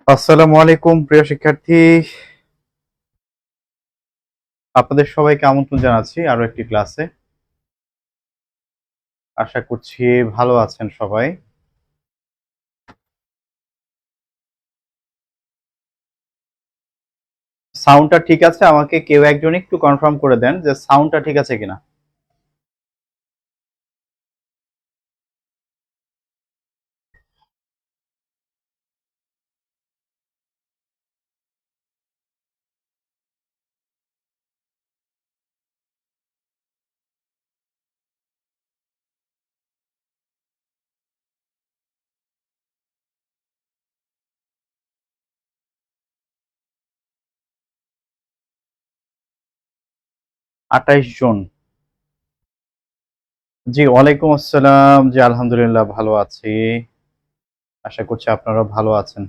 আসসালামু আলাইকুম প্রিয় শিক্ষার্থী, আপনাদের সবাইকে আমন্ত্রণ জানাচ্ছি আরো একটি ক্লাসে। আশা করছি ভালো আছেন সবাই। সাউন্ডটা ঠিক আছে? আমাকে কেউ একজন একটু কনফার্ম করে দেন যে সাউন্ডটা ঠিক আছে কিনা। আঠাইশ জন। জি, ওয়ালাইকুম আসসালাম। জি, আলহামদুলিল্লাহ ভালো আছি। আশা করছি আপনারা ভালো আছেন।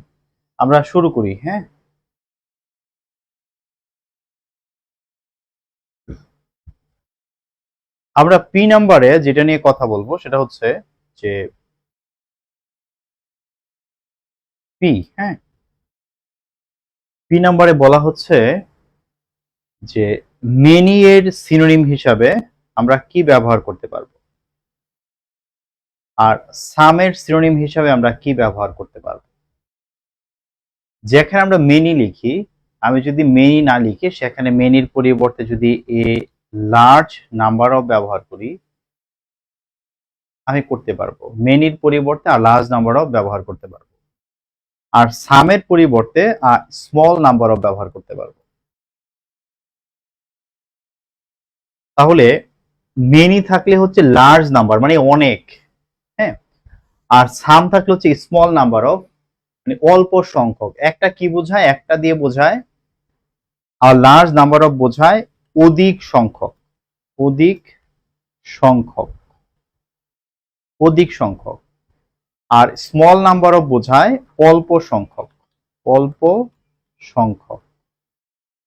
আমরা শুরু করি, হ্যাঁ? আমরা পি নাম্বারে যেটা নিয়ে কথা বলবো সেটা হচ্ছে যে পি, হ্যাঁ? পি নাম্বারে বলা হচ্ছে যে মেনি এর সিনোনিম হিসাবে আমরা কি ব্যবহার করতে পারবো, আর সামের সিনোনিম হিসাবে আমরা কি ব্যবহার করতে পারবো। যেখানে আমরা মেনি লিখি, আমি যদি মেনি না লিখি সেখানে মেনির পরিবর্তে যদি এ লার্জ নাম্বার অফ ব্যবহার করি, আমি করতে পারবো। মেনির পরিবর্তে আর লার্জ নাম্বার অফ ব্যবহার করতে পারবো, আর সামের পরিবর্তে স্মল নাম্বার অফ ব্যবহার করতে পারবো। তাহলে মেনি থাকলে হচ্ছে লার্জ নাম্বার মানে অনেক, হ্যাঁ, আর সাম থাকলে হচ্ছে স্মল নাম্বার অফ মানে অল্প সংখ্যক। একটা কি বোঝায়? একটা দিয়ে বোঝায়, আর লার্জ নাম্বার অফ বোঝায় অধিক সংখ্যক। অধিক সংখ্যক, অধিক সংখ্যক। আর স্মল নাম্বার অফ বোঝায় অল্প সংখ্যক, অল্প সংখ্যক।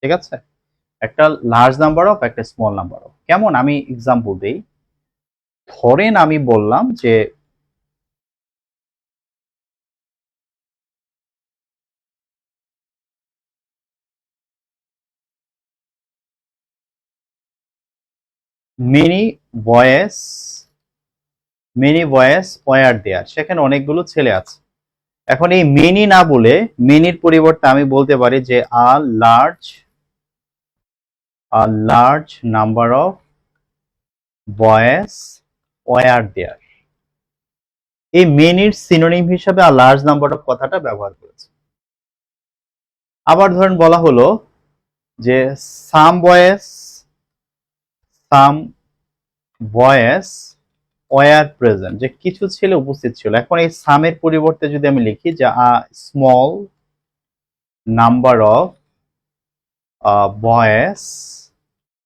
ঠিক আছে? একটা লার্জ নাম্বার অফ, একটা স্মল নাম্বার অফ। কেমন? আমি এক্সাম্পল দেই। ধরেন আমি বললাম যে মেনি বয়েস, মেনি বয়েস ওয়ার দেয়ার, সেখানে অনেকগুলো ছেলে আছে। এখন এই মেনি না বলে মেনির পরিবর্তে আমি বলতে পারি যে large number of boys war দেয়ার। এই মেনির সিনোনিম হিসাবে আর লার্জ নাম্বার অফ কথাটা ব্যবহার করেছে। আবার ধরেন বলা হলো যে সাম বয়েস, সাম বয়েস ওয়ার প্রেজেন্ট, যে কিছু ছেলে উপস্থিত ছিল। এখন এই সামের পরিবর্তে যদি আমি লিখি যে small number of boys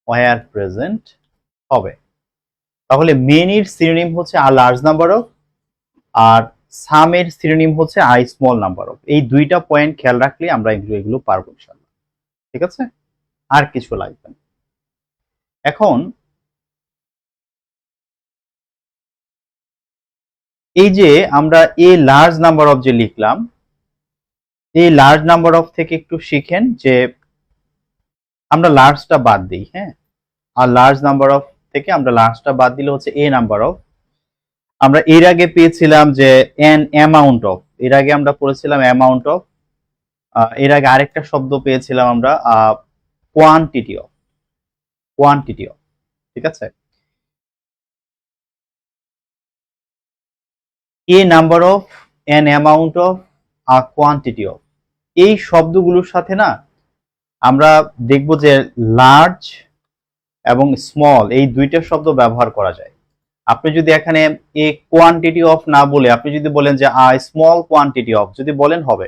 were present হবে। তাহলে মেনির সিনোনিম হচ্ছে আ লার্জ নাম্বার অফ, আর সামের সিনোনিম হচ্ছে আই স্মল নাম্বার অফ। এই দুইটা পয়েন্ট খেয়াল রাখলে আমরা এগুলো পারবো ইনশাআল্লাহ। ঠিক আছে? আর কিছু লাগবে না। এখন এই যে আমরা এ লার্জ নাম্বার অফ যে লিখলাম, এই লার্জ নাম্বার অফ থেকে একটু শিখেন যে আমরা লার্জটা বাদ দিই, হ্যাঁ? আর লার্জ নাম্বার অফ থেকে আমরা লার্জটা বাদ দিলে হচ্ছে এ নাম্বার অফ। আমরা এর আগে পেয়েছিলাম যে এন অ্যামাউন্ট অফ, এর আগে আমরা পড়েছিলাম অ্যামাউন্ট অফ। এর আগে আরেকটা শব্দ পেয়েছিলাম আমরা কোয়ান্টিটি অফ, কোয়ান্টিটি অফ। ঠিক আছে? A number of, an amount of, quantity of, এই শব্দগুলোর সাথে না আমরা দেখব যে লার্জ এবং স্মল এই দুইটা শব্দ ব্যবহার করা যায়। আপনি যদি এখানে এ কোয়ান্টিটি অফ না বলে আপনি যদি বলেন যে স্মল কোয়ান্টিটি অফ, যদি বলেন হবে।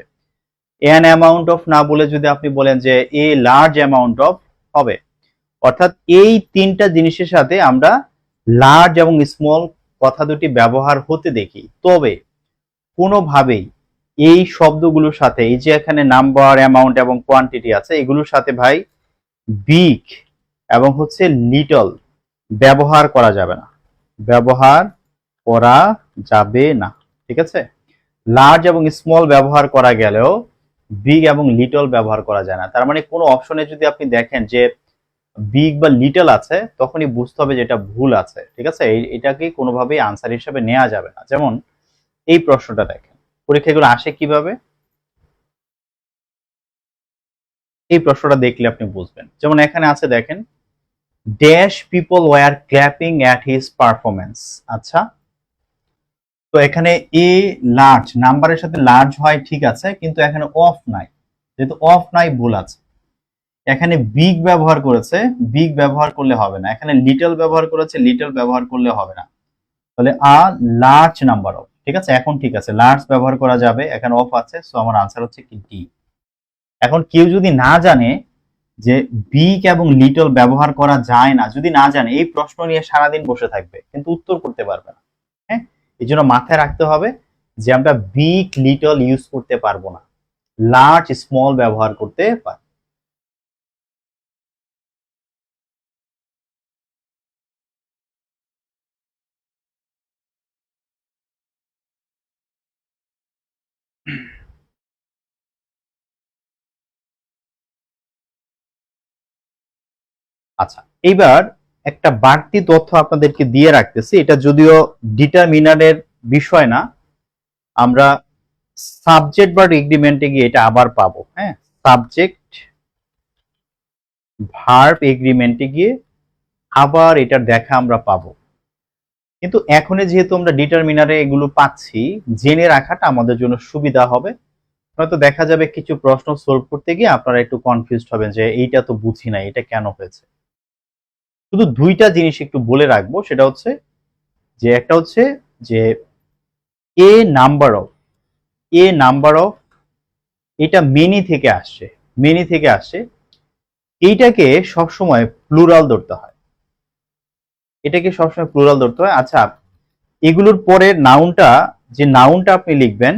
এন অ্যামাউন্ট অফ না বলে যদি আপনি বলেন যে এ লার্জ অ্যামাউন্ট অফ, হবে। অর্থাৎ এই তিনটা জিনিসের সাথে আমরা লার্জ এবং স্মল কথা দুটি ব্যবহার হতে দেখি। তবে কোনোভাবেই এই শব্দগুলোর সাথে, এই যে এখানে নাম্বার, অ্যামাউন্ট এবং কোয়ান্টিটি আছে, এগুলোর সাথে ভাই বিগ এবং হচ্ছে লিটল ব্যবহার করা যাবে না, ব্যবহার করা যাবে না। ঠিক আছে? লার্জ এবং স্মল ব্যবহার করা গেলেও বিগ এবং লিটল ব্যবহার করা যায় না। তার মানে কোনো অপশনে যদি আপনি দেখেন যে বিগ বা লিটল আছে, তখনই বুঝতে হবে যে এটা ভুল আছে। ঠিক আছে, এটাকে কোনোভাবেই আনসার হিসেবে নেওয়া যাবে না। যেমন এই প্রশ্নটা দেখেন, পরীক্ষাগুলো আসে কিভাবে, এই প্রশ্নটা দেখলে আপনি বুঝবেন। যেমন এখানে আছে দেখেন, dash people were clapping at his performance. আচ্ছা, তো এখানে এ লার্জ, নাম্বারের সাথে লার্জ হয় ঠিক আছে, কিন্তু এখানে অফ নাই, যেহেতু অফ নাই ভুল আছে। এখানে বিগ ব্যবহার করেছে, বিগ ব্যবহার করলে হবে না। এখানে লিটল ব্যবহার করেছে, লিটল ব্যবহার করলে হবে না। তাহলে আ লার্জ নাম্বার অফ, ঠিক আছে, এখন ঠিক আছে, লার্জ ব্যবহার করা যাবে, এখানে অফ আছে, সো আমার আনসার হচ্ছে কি ডি। এখন কেউ যদি না জানে যে বিগ এবং লিটল ব্যবহার করা যায় না, যদি না জানে, এই প্রশ্ন নিয়ে সারাদিন বসে থাকবে কিন্তু উত্তর করতে পারবে না। হ্যাঁ, এই জন্য মাথায় রাখতে হবে যে আমরা বিগ লিটল ইউজ করতে পারবো না, লার্জ স্মল ব্যবহার করতে পারবো। আচ্ছা, এইবার একটা বাড়তি তথ্য আপনাদেরকে দিয়ে রাখতেছি, এটা যদিও ডিটারমিনারের বিষয় না, আমরা সাবজেক্ট বা এগ্রিমেন্টে গিয়ে এটা আবার পাবো। হ্যাঁ, সাবজেক্ট ভার্ব এগ্রিমেন্টে গিয়ে আবার এটার দেখা আমরা পাবো। কিন্তু এখনই যেহেতু আমরা ডিটারমিনারে এগুলো পাচ্ছি, জেনে রাখাটা আমাদের জন্য সুবিধা হবে। হয়তো দেখা যাবে কিছু প্রশ্ন সলভ করতে গিয়ে আপনারা একটু কনফিউজড হবেন যে এইটা তো বুঝি না, এটা কেন হয়েছে। শুধু দুইটা জিনিস একটু বলে রাখবো, সেটা হচ্ছে যে একটা হচ্ছে যে a number of, a number of, এটা মেনি থেকে আসছে, মেনি থেকে আসছে, এইটাকে সবসময় প্লুরাল ধরতে হয়, এটাকে সবসময় প্লুরাল ধরতে হয়। আচ্ছা, এগুলোর পরে নাউনটা, যে নাউনটা আপনি লিখবেন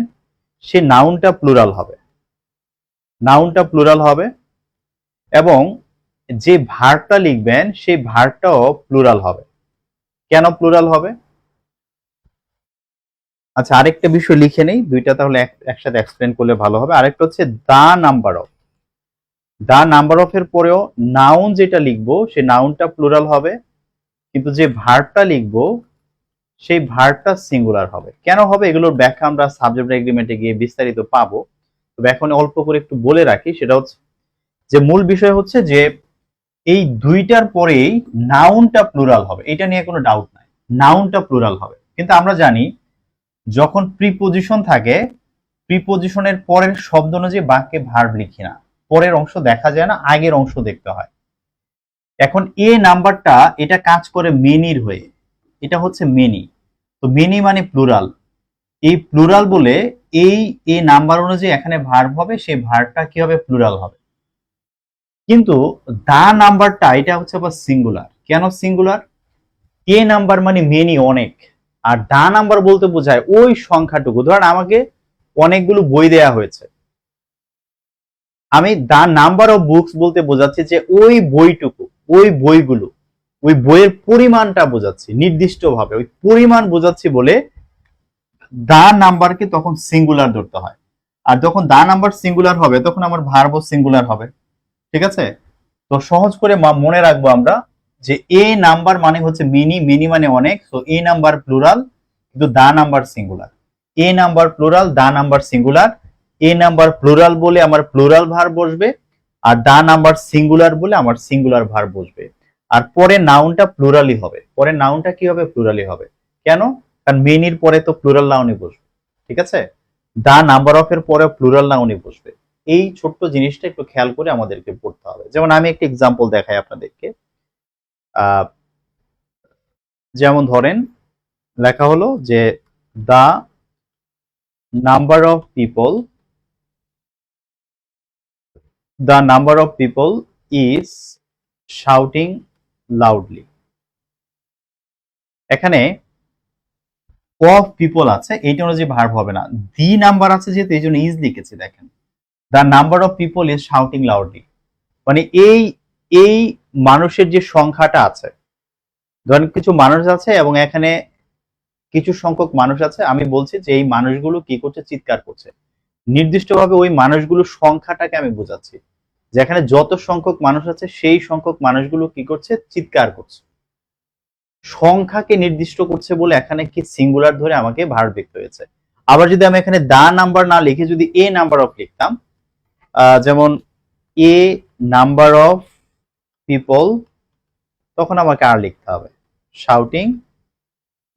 সে নাউনটা প্লুরাল হবে, নাউনটা প্লুরাল হবে, এবং যে ভার্বটা লিখবেন সেই ভার্বটাও প্লুরাল হবে। কেন প্লুরাল হবে? আচ্ছা, আরেকটা বিষয় লিখে নেই, দুইটা তাহলে একসাথে এক্সপ্লেন করলে ভালো হবে। আরেকটা হচ্ছে the number of, the number of এর পরেও নাউন যেটা লিখবো সে নাউনটা প্লুরাল হবে, কিন্তু যে ভার্বটা লিখবো সেই ভার্বটা সিঙ্গুলার হবে। কেন হবে এগুলোর ব্যাখ্যা আমরা সাবজেক্ট এগ্রিমেন্টে গিয়ে বিস্তারিত পাবো। তবে এখন অল্প করে একটু বলে রাখি, সেটা হচ্ছে যে মূল বিষয় হচ্ছে যে এই দুইটার পরেই নাউনটা প্লুরাল হবে, এটা নিয়ে কোনো ডাউট নাই, নাউনটা প্লুরাল হবে। কিন্তু আমরা জানি যখন প্রিপোজিশন থাকে, প্রিপোজিশনের পরের শব্দ অনুযায়ী বাক্যে ভার্ব লিখি না, পরের অংশ দেখা যায় না, আগের অংশ দেখতে হয়। এখন এ নাম্বারটা এটা কাজ করে মেনির হয়ে, এটা হচ্ছে মেনি, তো মেনি মানে প্লুরাল, এই প্লুরাল বলে এই এ নাম্বার অনুযায়ী এখানে ভার্ব হবে, সেই ভার্বটা কি হবে? প্লুরাল হবে। কিন্তু দা নাম্বারটা এটা হচ্ছে আবার সিঙ্গুলার। কেন সিঙ্গুলার? এ নাম্বার মানে মেনি অনেক, আর দা নাম্বার বলতে বোঝায় ওই সংখ্যাটুকু। ধরেন আমাকে অনেকগুলো বই দেয়া হয়েছে, আমি দা নাম্বার অফ বুকস বলতে বোঝাচ্ছি যে ওই বইটুকু, ওই বইগুলো, ওই বইয়ের পরিমাণটা বোঝাচ্ছি নির্দিষ্টভাবে, ওই পরিমাণ বোঝাচ্ছি বলে দা নাম্বারকে তখন সিঙ্গুলার ধরতে হয়। আর যখন দা নাম্বার সিঙ্গুলার হবে তখন আমার ভার্বও সিঙ্গুলার হবে। ঠিক আছে, তো সহজ করে মনে রাখবো আমরা যে এ নাম্বার মানে হচ্ছে মিনি, মিনি মানে অনেক, তো এ নাম্বার প্লুরাল কিন্তু the number singular. A number plural, the number singular. A number plural বলে আমার প্লুরাল ভার্ব বসবে, আর দা নাম্বার সিঙ্গুলার বলে আমার সিঙ্গুলার ভার্ব বসবে। আর পরে নাউনটা প্লুরালই হবে, পরে নাউনটা কি হবে? প্লুরালই হবে। কেন? কারণ মেনির পরে তো প্লুরাল নাউনই বসবে। ঠিক আছে, দা নাম্বার অফ এর পরে প্লুরাল নাউনই বসবে। এই ছোট্ট জিনিসটা একটু খেয়াল করে আমাদেরকে পড়তে হবে। যেমন আমি একটা এক্সাম্পল দেখাই আপনাদেরকে। যেমন ধরেন লেখা হলো যে the number of people, the number of people is shouting loudly. এখানে অফ পিপল আছে, এইটা অনুযায়ী ভার্ব হবে না, দি নাম্বার আছে যেহেতু এই জন্য ইজ লিখেছি। দেখেন, the number of people is shouting loudly, মানে এই এই মানুষের যে সংখ্যাটা আছে, ধরেন কিছু মানুষ আছে এবং এখানে কিছু সংখ্যক মানুষ আছে, আমি বলছি যে এই মানুষগুলো কি করছে? চিৎকার করছে। নির্দিষ্টভাবে ওই মানুষগুলোর সংখ্যাটাকে আমি বোঝাচ্ছি, যেখানে যত সংখ্যক মানুষ আছে সেই সংখ্যক মানুষগুলো কি করছে, চিৎকার করছে। সংখ্যাকে নির্দিষ্ট করছে বলে এখানে কি সিঙ্গুলার ধরে আমাকে ভার্ব লিখতে হয়েছে। আবার যদি আমি এখানে দা নাম্বার না লিখে যদি এ নাম্বার অফ লিখতাম, যেমন এ নাম্বার অফ পিপল, তখন আমাকে আর লিখতে হবে শাউটিং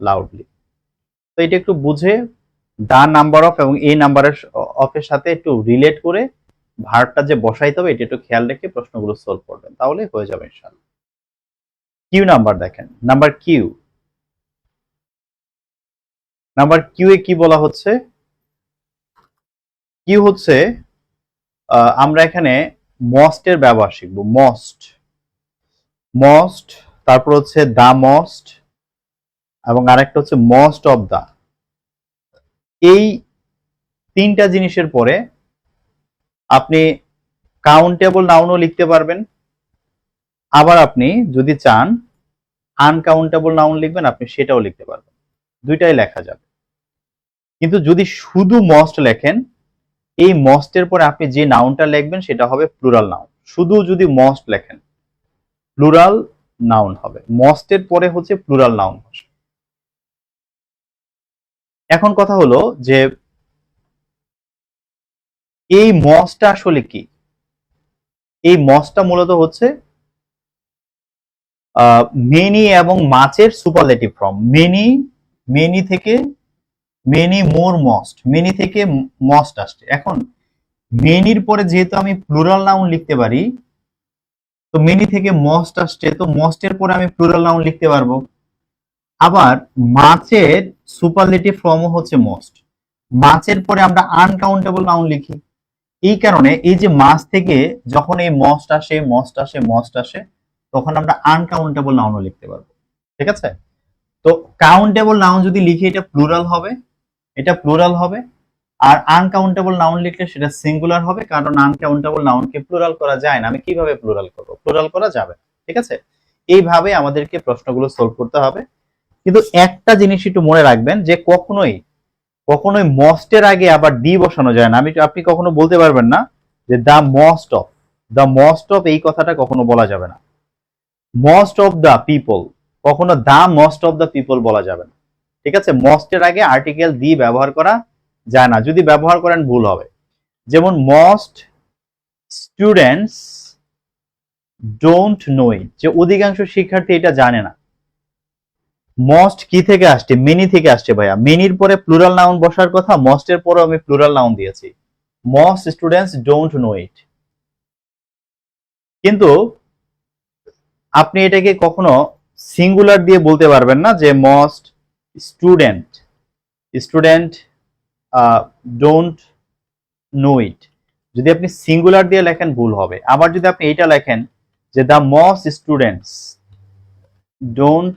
লাউডলি। তো এটা একটু বুঝে দা নাম্বার অফ এবং এ নাম্বারের অফের সাথে একটু রিলেট করে ভার্বটা যে বসাইতে হবে এটা একটু খেয়াল রেখে প্রশ্নগুলো সলভ করবেন, তাহলে হয়ে যাবে ইনশাআল্লাহ। কিউ নাম্বার দেখেন, নাম্বার কিউ, নাম্বার কিউ এ কি বলা হচ্ছে, কিউ হচ্ছে আমরা এখানে মস্টের ব্যবহার শিখবো। মস্ট, মস্ট, তারপর হচ্ছে দা মস্ট, এবং আরেকটা হচ্ছে মোস্ট অফ দা। এই তিনটা জিনিসের পরে আপনি কাউন্টেবল নাউনও লিখতে পারবেন, আবার আপনি যদি চান আনকাউন্টেবল নাউন লিখবেন আপনি সেটাও লিখতে পারবেন, দুইটাই লেখা যাবে। কিন্তু যদি শুধু মস্ট লেখেন, এই মস্টের পরে আপনি যে নাউনটা লিখবেন সেটা হবে প্লুরাল নাউন। শুধু যদি মস্ট লেখেন প্লুরাল নাউন হবে, মস্টের পরে হচ্ছে প্লুরাল নাউন। এখন কথা হলো যে এই মস্টটা আসলে কি। এই মস্টটা মূলত হচ্ছে মেনি এবং মাচের সুপারলেটিভ ফর্ম। মেনি, মেনি থেকে মেনি, মোর, মস্ট, মেনি থেকে মস্ট আসছে। এখন মেনির পরে যেহেতু আমি প্লুরাল নাউন লিখতে পারি, তো মেনি থেকে মস্ট আসছে, তো মস্টের পরে আমি প্লুরাল নাউন লিখতে পারবো। আবার মাচের সুপারলেটিভ ফর্মও হচ্ছে মস্ট, মাচের পরে আমরা আনকাউন্টেবল নাউন লিখি। এই কারণে এই যে মাছ থেকে যখন এই মস্ট আসে, মস্ট আসে, মস্ট আসে, তখন আমরা আনকাউন্টেবল নাউনও লিখতে পারবো। ঠিক আছে? তো কাউন্টেবল নাউন যদি লিখি এটা প্লুরাল হবে, এটা প্লুরাল হবে। আর আনকাউন্টেবল নাউন লিখলে সেটা সিঙ্গুলার হবে, কারণ আনকাউন্টেবল নাউনকে প্লুরাল করা যায় না। আমি কিভাবে প্লুরাল করব? প্লুরাল করা যাবে। ঠিক আছে? এইভাবে আমাদেরকে প্রশ্নগুলো সলভ করতে হবে। কিন্তু একটা জিনিস একটু মনে রাখবেন যে কখনোই কখনোই মস্টের আগে আবার ডি বসানো যায় না। আপনি কখনো বলতে পারবেন না যে the most of, the most of এই কথাটা কখনো বলা যাবে না। মস্ট অফ দ্য পিপল, কখনো the most of the people বলা যাবে না। ঠিক আছে? মস্টের আগে আর্টিকেল দি ব্যবহার করা যায় না, যদি ব্যবহার করেন ভুল হবে। যেমন মস্ট স্টুডেন্টস ডোন্ট নো ইট, যে অধিকাংশ শিক্ষার্থী এটা জানে না। মস্ট কি থেকে আসছে? মেনি থেকে আসছে ভাইয়া। মেনির পরে প্লুরাল নাউন বসার কথা, মস্টের পরে আমি প্লুরাল নাউন দিয়েছি। মস্ট স্টুডেন্টস ডোন্ট নো ইট। কিন্তু আপনি এটাকে কখনো সিঙ্গুলার দিয়ে বলতে পারবেন না যে most student, student don't know it. যদি আপনি সিঙ্গুলার দিয়ে লেখেন ভুল হবে। আবার যদি আপনি এটা লেখেন যে the most students don't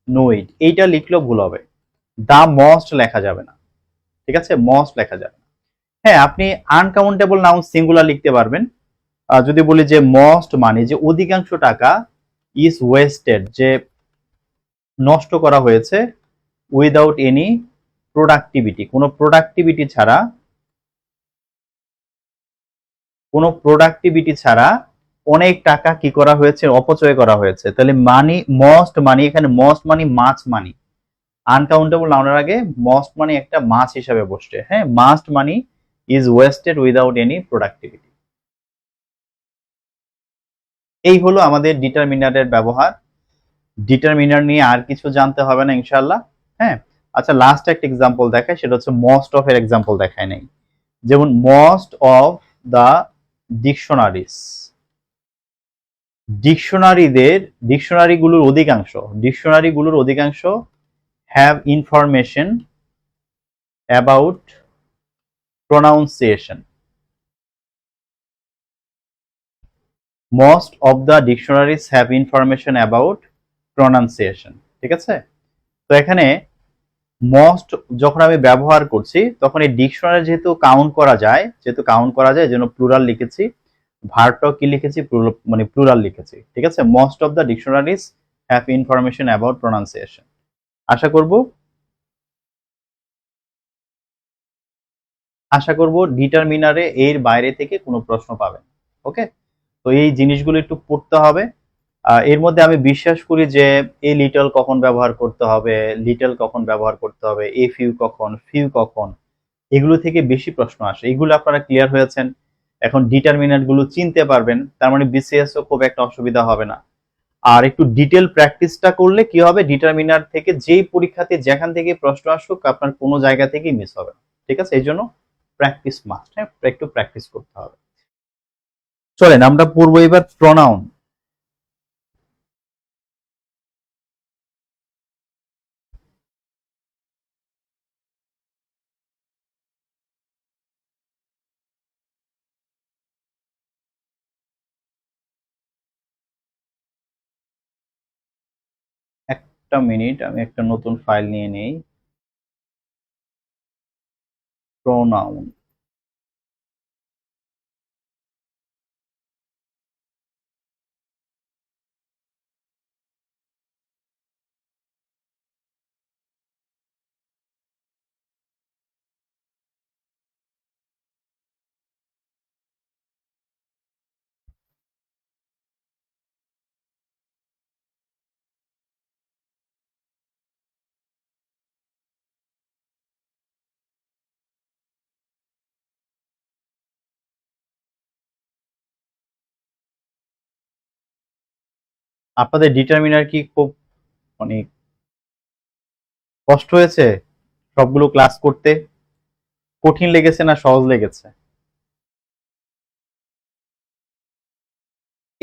know it, এইটা লিখলেও ভুল হবে। দ্য মোস্ট লেখা যাবে না। ঠিক আছে? মোস্ট লেখা যাবে না। হ্যাঁ, আপনি আনকাউন্টেবল নাউন সিঙ্গুলার লিখতে পারবেন। যদি বলি যে মোস্ট মানে যে অধিকাংশ টাকা ইজ ওয়েস্টেড, যে নষ্ট করা হয়েছে, উইদাউট এনি প্রোডাক্টিভিটি, কোনো প্রোডাক্টিভিটি ছাড়া, কোনো প্রোডাক্টিভিটি ছাড়া অনেক টাকা কি করা হয়েছে? অপচয় করা হয়েছে। তাহলে মানি, মস্ট মানি, এখানে মস্ট মানি মাছ মানি, আনকাউন্টেবল নাউনের আগে মস্ট মানি একটা মাছ হিসাবে বসছে। হ্যাঁ, must money is wasted without any productivity. এই হলো আমাদের ডিটারমিনারের ব্যবহার। ডিটারমিনার নিয়ে আর কিছু জানতে হবে না ইনশাআল্লাহ। হ্যাঁ, আচ্ছা, লাস্ট একটা এক্সাম্পল দেখায়, সেটা হচ্ছে মোস্ট অফ এর এক্সাম্পল দেখায় নাই। যেমন মোস্ট অফ দা ডিকশনারিজ, ডিকশনারিগুলোর অধিকাংশ have information about pronunciation. Most of the dictionaries have information about pronunciation. ঠিক আছে? তো এখানে মোস্ট যখন আমি ব্যবহার করছি তখন এই ডিকশনারি যেহেতু কাউন্ট করা যায়, এজন্য প্লুরাল লিখেছি। ভার্বটাও কি লিখেছি? মানে প্লুরাল লিখেছি। ঠিক আছে? Most of the dictionaries have information about pronunciation. আশা করব আশা করব ডিটারমিনারে এর বাইরে থেকে কোনো প্রশ্ন পাবেন। ওকে, তো এই জিনিসগুলো একটু পড়তে হবে। এর মধ্যে আমি বিশ্বাস করি যে এ লিটল কখন ব্যবহার করতে হবে, লিটল কখন ব্যবহার করতে হবে, এ ফিউ কখন, ফিউ কখন, এগুলো থেকে বেশি প্রশ্ন আসে। এগুলো আপনারা ক্লিয়ার হয়েছেন, এখন ডিটারমিনান্ট গুলো চিনতে পারবেন, তার মানে বিসিএস ও খুব একটা অসুবিধা হবে না। আর একটু ডিটেল প্র্যাকটিসটা করলে কি হবে, ডিটারমিনার থেকে যেই পরীক্ষাতে যেখান থেকে প্রশ্ন আসুক আপনার কোনো জায়গা থেকেই মিস হবে না। ঠিক আছে, এই জন্য প্র্যাকটিস মাস্ট। হ্যাঁ, একটু প্র্যাকটিস করতে হবে। চলেন আমরা পড়বো এবার প্রনাউন। একটা মিনিট, আমি একটা নতুন ফাইল নিয়ে নেই। প্রনাউন, আপনাদের ডিটারমিনার কি খুব মানে কষ্ট হয়েছে সবগুলো ক্লাস করতে? কঠিন লেগেছে না সহজ লেগেছে?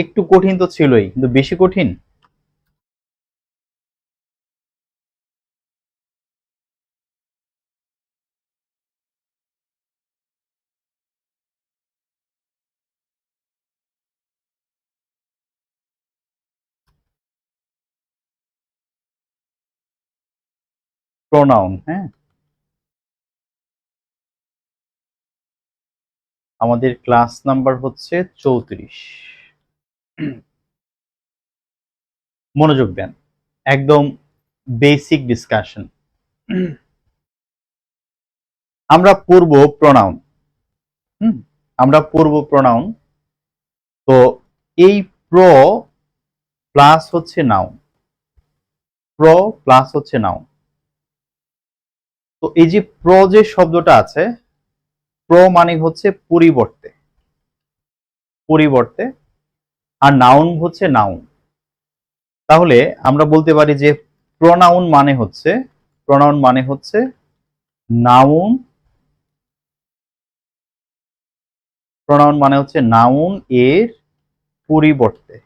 একটু কঠিন তো ছিলই, কিন্তু বেশি কঠিন? প্রোনাউন, হ্যাঁ, আমাদের ক্লাস নাম্বার হচ্ছে 34। মনোযোগ দেন, একদম বেসিক ডিসকাশন। আমরা পড়ব প্রোনাউন। আমরা পড়ব প্রোনাউন। তো এই প্রো প্লাস হচ্ছে নাউন, প্রো প্লাস হচ্ছে নাউন। তো এই যে প্রো যে শব্দটা আছে, প্রো মানে হচ্ছে পরিবর্তে, পরিবর্তে, আর নাউন হচ্ছে নাউন। তাহলে আমরা বলতে পারি যে প্রোনাউন মানে হচ্ছে, প্রোনাউন মানে হচ্ছে নাউন, প্রোনাউন মানে হচ্ছে নাউন এর পরিবর্তে,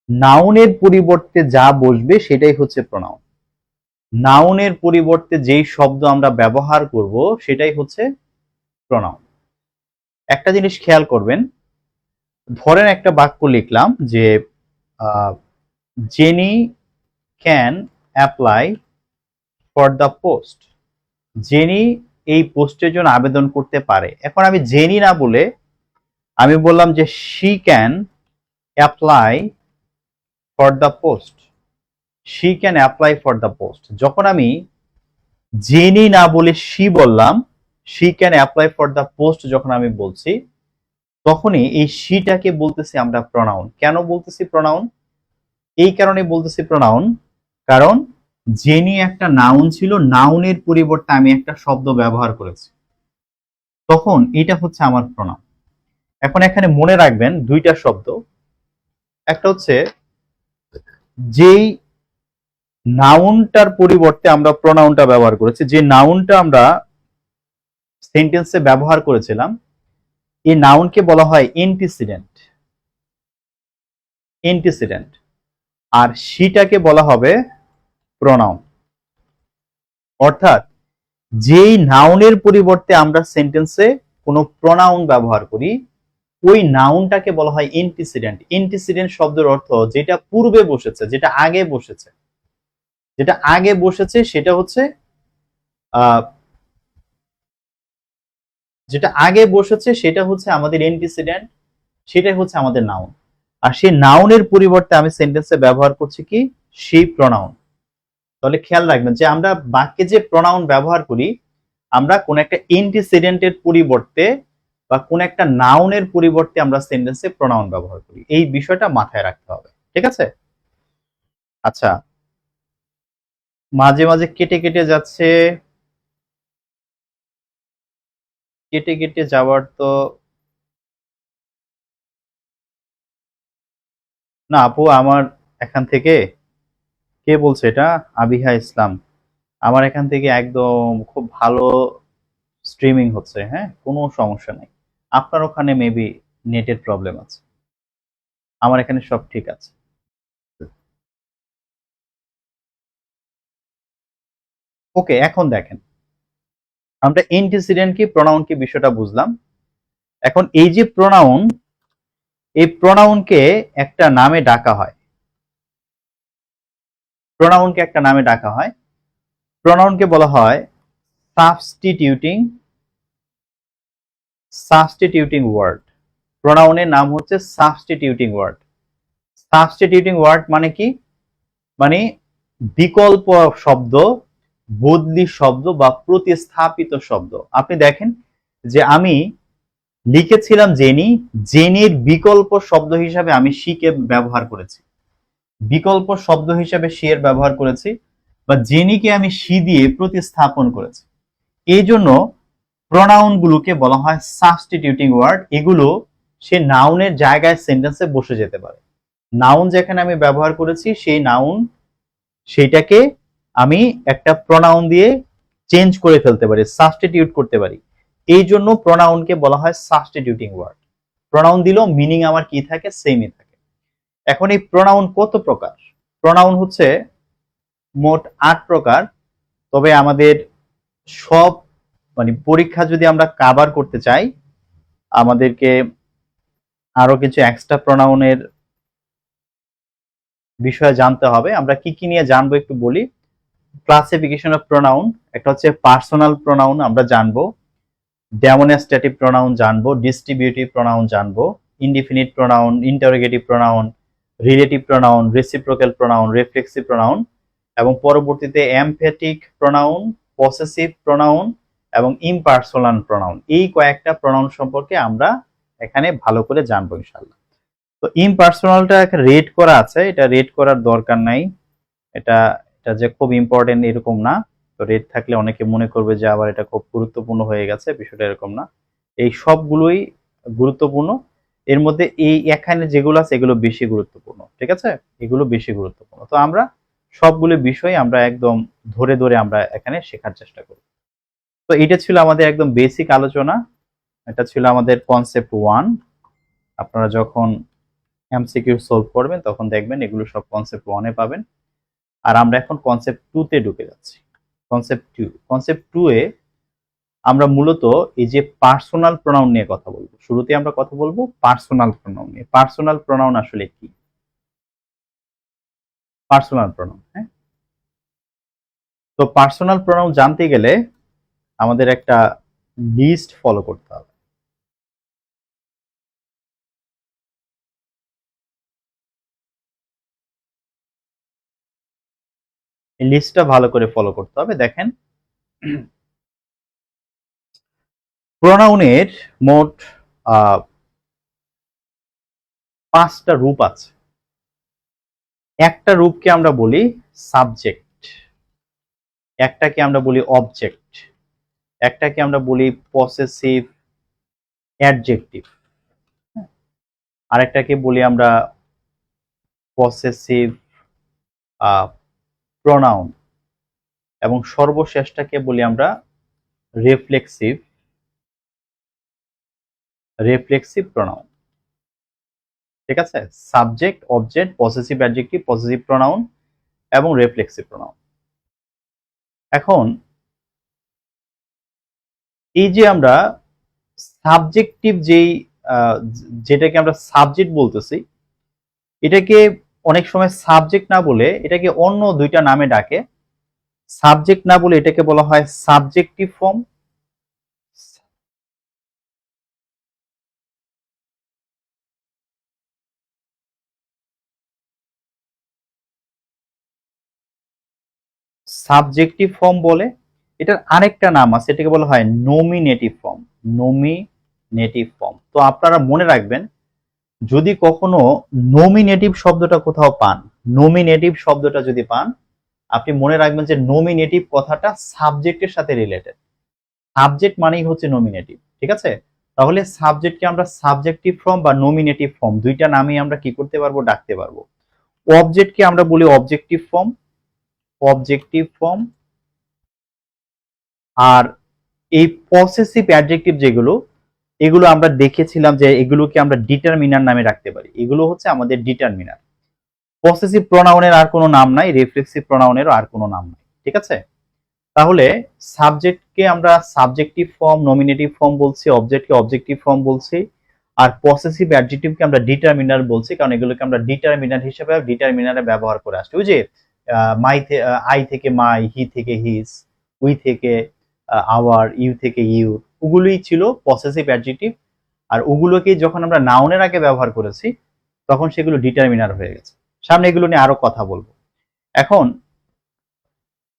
নাউনের পরিবর্তে যা বসবে সেটাই হচ্ছে প্রোনাউন। নাউনের পরিবর্তে যেই শব্দ আমরা ব্যবহার করব সেটাই হচ্ছে প্রোনাউন। একটা জিনিস খেয়াল করবেন, ধরেন একটা বাক্য লিখলাম যে jenny can apply for the post. Jenny এই পোস্টের জন্য আবেদন করতে পারে। এখন আমি জেনি না বলে আমি বললাম যে she can apply for the post. She can apply for the post. যখন আমি জেনি না বলে শি বললাম, she can apply for the post যখন আমি বলছি, তখনই এই শিটাকে বলতেছি আমরা প্রোনাউন। কেন বলতেছি প্রোনাউন? এই কারণে বলতেছি প্রোনাউন, কারণ জেনি একটা নাউন ছিল, নাউনের পরিবর্তে আমি একটা শব্দ ব্যবহার করেছি, তখন এটা হচ্ছে আমার প্রোনাউন। এখন এখানে মনে রাখবেন দুইটা শব্দ, একটা হচ্ছে যেই নাউনটার পরিবর্তে আমরা প্রোনাউনটা ব্যবহার করেছি, যে নাউনটা আমরা সেন্টেন্সে ব্যবহার করেছিলাম, এই নাউনকে বলা হয় এন্টিসিডেন্ট, এন্টিসিডেন্ট। আর সেটাকে বলা হবে প্রোনাউন। অর্থাৎ যেই নাউনের পরিবর্তে আমরা সেন্টেন্সে কোনো প্রোনাউন ব্যবহার করি, ওই নাউনটাকে বলা হয় এন্টিসিডেন্ট। এন্টিসিডেন্ট শব্দের অর্থ যেটা পূর্বে বসেছে, যেটা আগে বসেছে, যেটা আগে বসেছে সেটা হচ্ছে যেটা আগে বসেছে সেটা হচ্ছে আমাদের এন্টিসিডেন্ট, সেটাই হচ্ছে আমাদের নাউন। আর সেই নাউনের পরিবর্তে আমি সেন্টেন্সে ব্যবহার করছি কি, সেই প্রোনাউন। তাহলে খেয়াল রাখবেন যে আমরা বাক্যে যে প্রোনাউন ব্যবহার করি, আমরা কোন একটা অ্যান্টিসিডেন্টের পরিবর্তে বা কোন একটা নাউনের পরিবর্তে আমরা সেন্টেন্সে প্রোনাউন ব্যবহার করি। এই বিষয়টা মাথায় রাখতে হবে, ঠিক আছে? আচ্ছা, মাঝে মাঝে কেটে কেটে যাচ্ছে, কেটে কেটে যাওয়ার তো না আপু। আমার এখান থেকে, কে বলছে এটা? আবিহা ইসলাম। আমার এখান থেকে একদম খুব ভালো স্ট্রিমিং হচ্ছে, হ্যাঁ, কোনো সমস্যা নেই। আপনার ওখানে মেবি নেটের প্রবলেম আছে, আমার এখানে সব ঠিক আছে। ওকে, এখন দেখেন, আমরা এন্টিসিডেন্ট কি প্রোনাউন কি বিষয়টা বুঝলাম। এখন এই যে প্রোনাউন, এই প্রোনাউনকে একটা নামে ডাকা হয়, প্রোনাউনকে একটা নামে ডাকা হয়। প্রোনাউনকে বলা হয় সাবস্টিটিউটিং, সাবস্টিটিউটিং ওয়ার্ড। প্রোনাউনের নাম হচ্ছে সাবস্টিটিউটিং ওয়ার্ড। সাবস্টিটিউটিং ওয়ার্ড মানে কি? মানে বিকল্প শব্দ, বদলি শব্দ বা প্রতিস্থাপিত শব্দ। আপনি দেখেন যে আমি লিখেছিলাম জেনি, জেনির বিকল্প শব্দ হিসাবে আমি শিকে ব্যবহার করেছি, বিকল্প শব্দ হিসাবে শি এর ব্যবহার করেছি, বা জেনিকে আমি শি দিয়ে প্রতিস্থাপন করেছি। এই জন্য প্রোনাউন গুলোকে বলা হয় সাবস্টিটিউটিং ওয়ার্ড। এগুলো সে নাউনের জায়গায় সেন্টেন্সে বসে যেতে পারে। নাউন যেখানে আমি ব্যবহার করেছি সেই নাউন, সেইটাকে আমি একটা প্রোনাউন দিয়ে চেঞ্জ করে ফেলতে পারি, সাবস্টিটিউট করতে পারি। এই জন্য প্রোনাউনকে বলা হয় সাবস্টিটিউটিং ওয়ার্ড। প্রোনাউন দিলেও মিনিং আমার কি থাকে? সেমই থাকে। এখন এই প্রোনাউন কত প্রকার? প্রোনাউন হচ্ছে মোট ৮ প্রকার। তবে আমাদের সব মানে পরীক্ষা যদি আমরা কভার করতে চাই, আমাদেরকে আরো কিছু এক্সট্রা প্রোনাউনের বিষয়ে জানতে হবে। আমরা কি কি নিয়ে জানবো একটু বলি। ক্লাসিফিকেশন অফ প্রোনাউন, একটা হচ্ছে পার্সোনাল প্রোনাউন আমরা জানবো, ডেমনস্ট্রেটিভ প্রোনাউন জানবো, ডিস্ট্রিবিউটিভ প্রোনাউন জানবো, indefinite pronoun, interrogative pronoun, relative pronoun, reciprocal pronoun, reflexive pronoun, এবং পরবর্তীতে এমফ্যাটিক প্রোনাউন, পসেসিভ প্রোনাউন এবং ইমপার্সোনাল প্রোনাউন। এই কয়েকটা প্রোনাউন সম্পর্কে আমরা এখানে ভালো করে জানবো ইনশাআল্লাহ। তো ইমপার্সোনালটা রেট করা আছে, এটা রেট করার দরকার নাই। এটা এটা যে খুব ইম্পর্টেন্ট এরকম না। তো রেট থাকলে অনেকে মনে করবে যে আবার এটা খুব গুরুত্বপূর্ণ হয়ে গেছে, বিষয়টা এরকম না। এই সবগুলোই গুরুত্বপূর্ণ। এর মধ্যে এই এখানে যেগুলো আছে এগুলো বেশি গুরুত্বপূর্ণ, ঠিক আছে? এগুলো বেশি গুরুত্বপূর্ণ। তো আমরা সবগুলো বিষয় আমরা একদম ধরে ধরে আমরা এখানে শেখার চেষ্টা করি। তো এটা ছিল আমাদের একদম বেসিক আলোচনা। এটা ছিল আমাদের কনসেপ্ট 1। আপনারা যখন এমসিকিউ সলভ করবেন তখন দেখবেন এগুলো সব কনসেপ্ট 1 এ পাবেন। আর আমরা এখন কনসেপ্ট 2 তে ঢুকে যাচ্ছি। কনসেপ্ট 2, কনসেপ্ট 2 এ আমরা মূলত এই যে পার্সোনাল প্রোনাউন নিয়ে কথা বলবো। শুরুতে আমরা কথা বলবো পার্সোনাল প্রোনাউন নিয়ে। পার্সোনাল প্রোনাউন আসলে কি? পার্সোনাল প্রোনাউন, হ্যাঁ। তো পার্সোনাল প্রোনাউন জানতে গেলে আমাদের একটা লিস্ট ফলো করতে হবে। এই লিস্টটা ভালো করে ফলো করতে হবে। দেখেন, প্রোনাউনের মোট 5টা রূপ আছে। একটা রূপকে আমরা বলি সাবজেক্ট, একটাকে আমরা বলি অবজেক্ট, একটাকে আমরা বলি পসেসিভ অ্যাডজেক্টিভ, আরেকটাকে বলি আমরা পসেসিভ প্রোনাউন, এবং সর্বশেষটাকে বলি আমরা রিফ্লেক্সিভ রিফ্লেক্সিভ প্রোনাউন। ঠিক আছে? Subject, object, possessive adjective, possessive pronoun এবং রিফ্লেক্সিভ প্রোনাউন। এখন এই যে আমরা সাবজেক্টিভ যেই যেটাকে আমরা সাবজেক্ট বলতেছি, এটাকে অনেক সময় সাবজেক্ট না বলে এটাকে অন্য দুইটা নামে ডাকে। সাবজেক্ট না বলে এটাকে বলা হয় সাবজেক্টিভ ফর্ম, সাবজেক্টিভ ফর্ম বলে, এটার আরেকটা নাম আছে, এটাকে বলা হয় নমিনেটিভ ফর্ম। Nominative form. তো আপনারা মনে রাখবেন, যদি কখনো নমিনেটিভ শব্দটা কোথাও পান, নমিনেটিভ শব্দটা যদি পান, আপনি মনে রাখবেন যে নমিনেটিভ কথাটা সাবজেক্টের সাথে রিলেটেড। সাবজেক্ট মানেই হচ্ছে নমিনেটিভ, ঠিক আছে? তাহলে সাবজেক্টকে আমরা সাবজেক্টিভ ফর্ম বা নমিনেটিভ ফর্ম দুইটা নামেই আমরা কি করতে পারবো, ডাকতে পারবো। অবজেক্টকে আমরা বলি অবজেক্টিভ ফর্ম, অবজেক্টিভ ফর্ম। আর এই পসেসিভ অ্যাডজেক্টিভ যেগুলো, এগুলো আমরা দেখেছিলাম যে এগুলোকে আমরা ডিটারমিনার নামে রাখতে পারি। এগুলো হচ্ছে আমাদের ডিটারমিনার। পসেসিভ প্রোনাউনের আর কোনো নাম নাই, রিফ্লেক্সিভ প্রোনাউনেরও আর কোনো নাম নাই, ঠিক আছে? তাহলে সাবজেক্টকে আমরা সাবজেক্টিভ ফর্ম, নমিনেটিভ ফর্ম বলছি, অবজেক্টকে অবজেক্টিভ ফর্ম বলছি, আর পসেসিভ অ্যাডজেক্টিভকে আমরা ডিটারমিনার বলছি, কারণ এগুলোকে আমরা ডিটারমিনার হিসেবে ডিটারমিনারে ব্যবহার করে আসছি। ওই যে আই থেকে মাই, হি থেকে হিজ, উই থেকে আওয়ার, ইউ থেকে ইউ, ওগুলোই ছিল পসেসিভ অ্যাডজেক্টিভ। আর ওগুলোকে যখন আমরা নাউনের আগে ব্যবহার করেছি তখন সেগুলো ডিটারমিনার হয়ে গেছে। সামনে এগুলো নিয়ে আরো কথা বলবো। এখন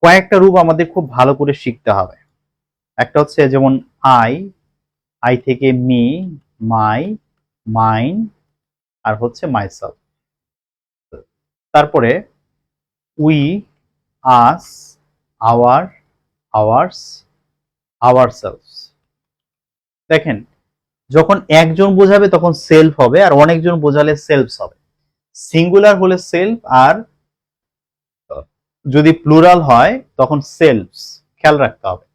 কয়েকটা রূপ আমাদের খুব ভালো করে শিখতে হবে। একটা হচ্ছে যেমন আই, আই থেকে মি, মাই, মাইন, আর হচ্ছে মাইসেলফ। তারপরে we, us, our, ours, ourselves. দেখেন, যখন একজন বোঝাবে তখন সেলফ হবে, আর অনেকজন বোঝালে সেলফস হবে। সিঙ্গুলার হলে সেলফ, আর যদি প্লুরাল হয় তখন সেলফস। খেয়াল রাখতে হবে।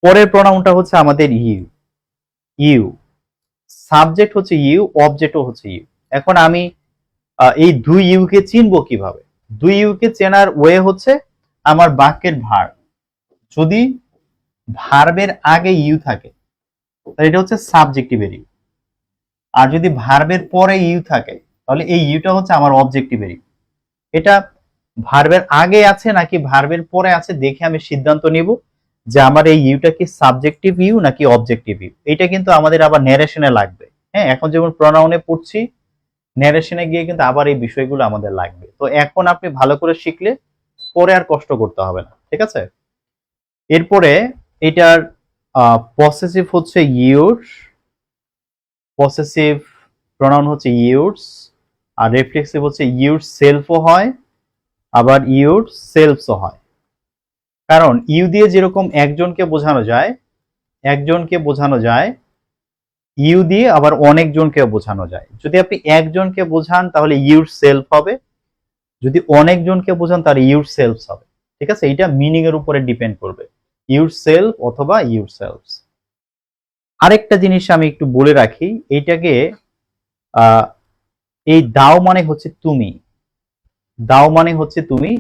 পরের প্রোনাউনটা হচ্ছে আমাদের ইউ। ইউ সাবজেক্ট হচ্ছে ইউ, অবজেক্টও হচ্ছে ইউ। এখন আমি এই দুই ইউকে চিনবো কিভাবে? দুই ইউকে চেনার ওয়ে হচ্ছে আমার বাক্যের ভার্ব। যদি ভার্বের আগে ইউ থাকে তাহলে এটা হচ্ছে সাবজেক্টিভের ইউ, আর যদি ভার্বের পরে ইউ থাকে তাহলে এই ইউটা হচ্ছে আমার অবজেক্টিভের ইউ। এটা ভার্বের আগে আছে নাকি ভার্বের পরে আছে দেখে আমি সিদ্ধান্ত নিব যে আমার এই ইউটা কি সাবজেক্টিভ ইউ নাকি অবজেক্টিভ ইউ। এটা কিন্তু আমাদের আবার ন্যারেশনে লাগবে। হ্যাঁ, এখন যেমন প্রোনাউনে পড়ছি, ন্যারেশনে গিয়ে কিন্তু আবার এই বিষয়গুলো আমাদের লাগবে। তো এখন আপনি ভালো করে শিখলে পরে আর কষ্ট করতে হবে না, ঠিক আছে? এরপরে এটার পসেসিভ হচ্ছে ইউর, পসেসিভ প্রোনাউন হচ্ছে ইউরস, আর রিফ্লেক্সিভ হচ্ছে ইউর সেলফও হয়, আবার ইউর সেলফসও হয়। কারণ ইউ দিয়ে যেরকম একজনকে বোঝানো যায়, একজনকে বোঝানো যায়, ইউ দিয়ে আবার অনেকজনকে বোঝানো যায়। যদি আপনি একজনকে বোঝান তাহলে ইউর সেলফ হবে, যদি অনেকজনকে বোঝান তাহলে ইউর সেলফস হবে, ঠিক আছে? এটা মিনিং এর উপরে ডিপেন্ড করবে, ইউর সেলফ অথবা ইউর সেলফস। আরেকটা জিনিস আমি একটু বলে রাখি, এইটাকে এই দাও মানে হচ্ছে তুমি, দাও মানে হচ্ছে তুমি।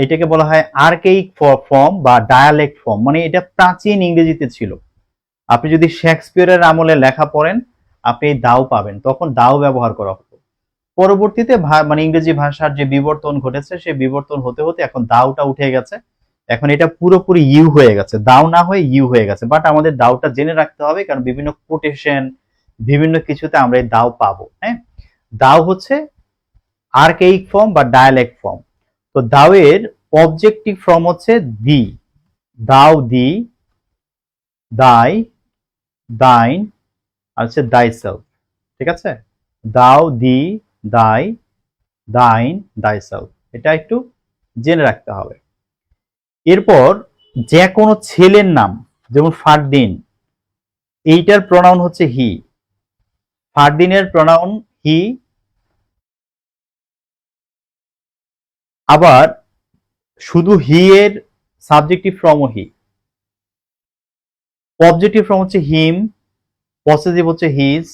এটাকে বলা হয় আর্কেইক ফর্ম বা ডায়ালেক্ট ফর্ম, মানে এটা প্রাচীন ইংরেজিতে ছিল। আপনি যদি শেক্সপিয়ারের আমলে লেখা পড়েন আপনি দাও পাবেন, তখন দাও ব্যবহার করা হতো। পরবর্তীতে মানে ইংরেজি ভাষার যে বিবর্তন ঘটেছে সেই বিবর্তন হতে হতে এখন দাওটা উঠে গেছে, এখন এটা পুরোপুরি ইউ হয়ে গেছে, দাও না হয়ে ইউ হয়ে গেছে। বাট আমাদের দাওটা জেনে রাখতে হবে, কারণ বিভিন্ন কোটেশন, বিভিন্ন কিছুতে আমরা এই দাও পাবো। হ্যাঁ, দাও হচ্ছে আর্কেইক ফর্ম বা ডায়ালেক্ট ফর্ম। তো দাওয়ের অবজেক্টিভ ফর্ম হচ্ছে দি, দাও দি, দাই, দাইন, আর হচ্ছে দাইসেলফ, ঠিক আছে? দাও দি, দাই, দাইন, দাইসেলফ, এটা একটু জেনে রাখতে হবে। এরপর যে কোনো ছেলের নাম, যেমন ফারদিন, এইটার প্রোনাউন হচ্ছে হি। ফারদিনের প্রোনাউন হি। আবার শুধু হি এর সাবজেক্টিভ ফর্মও হি। অবজেক্টিভ ফর্ম হচ্ছে হিম, পসেসিভ হচ্ছে হিজ,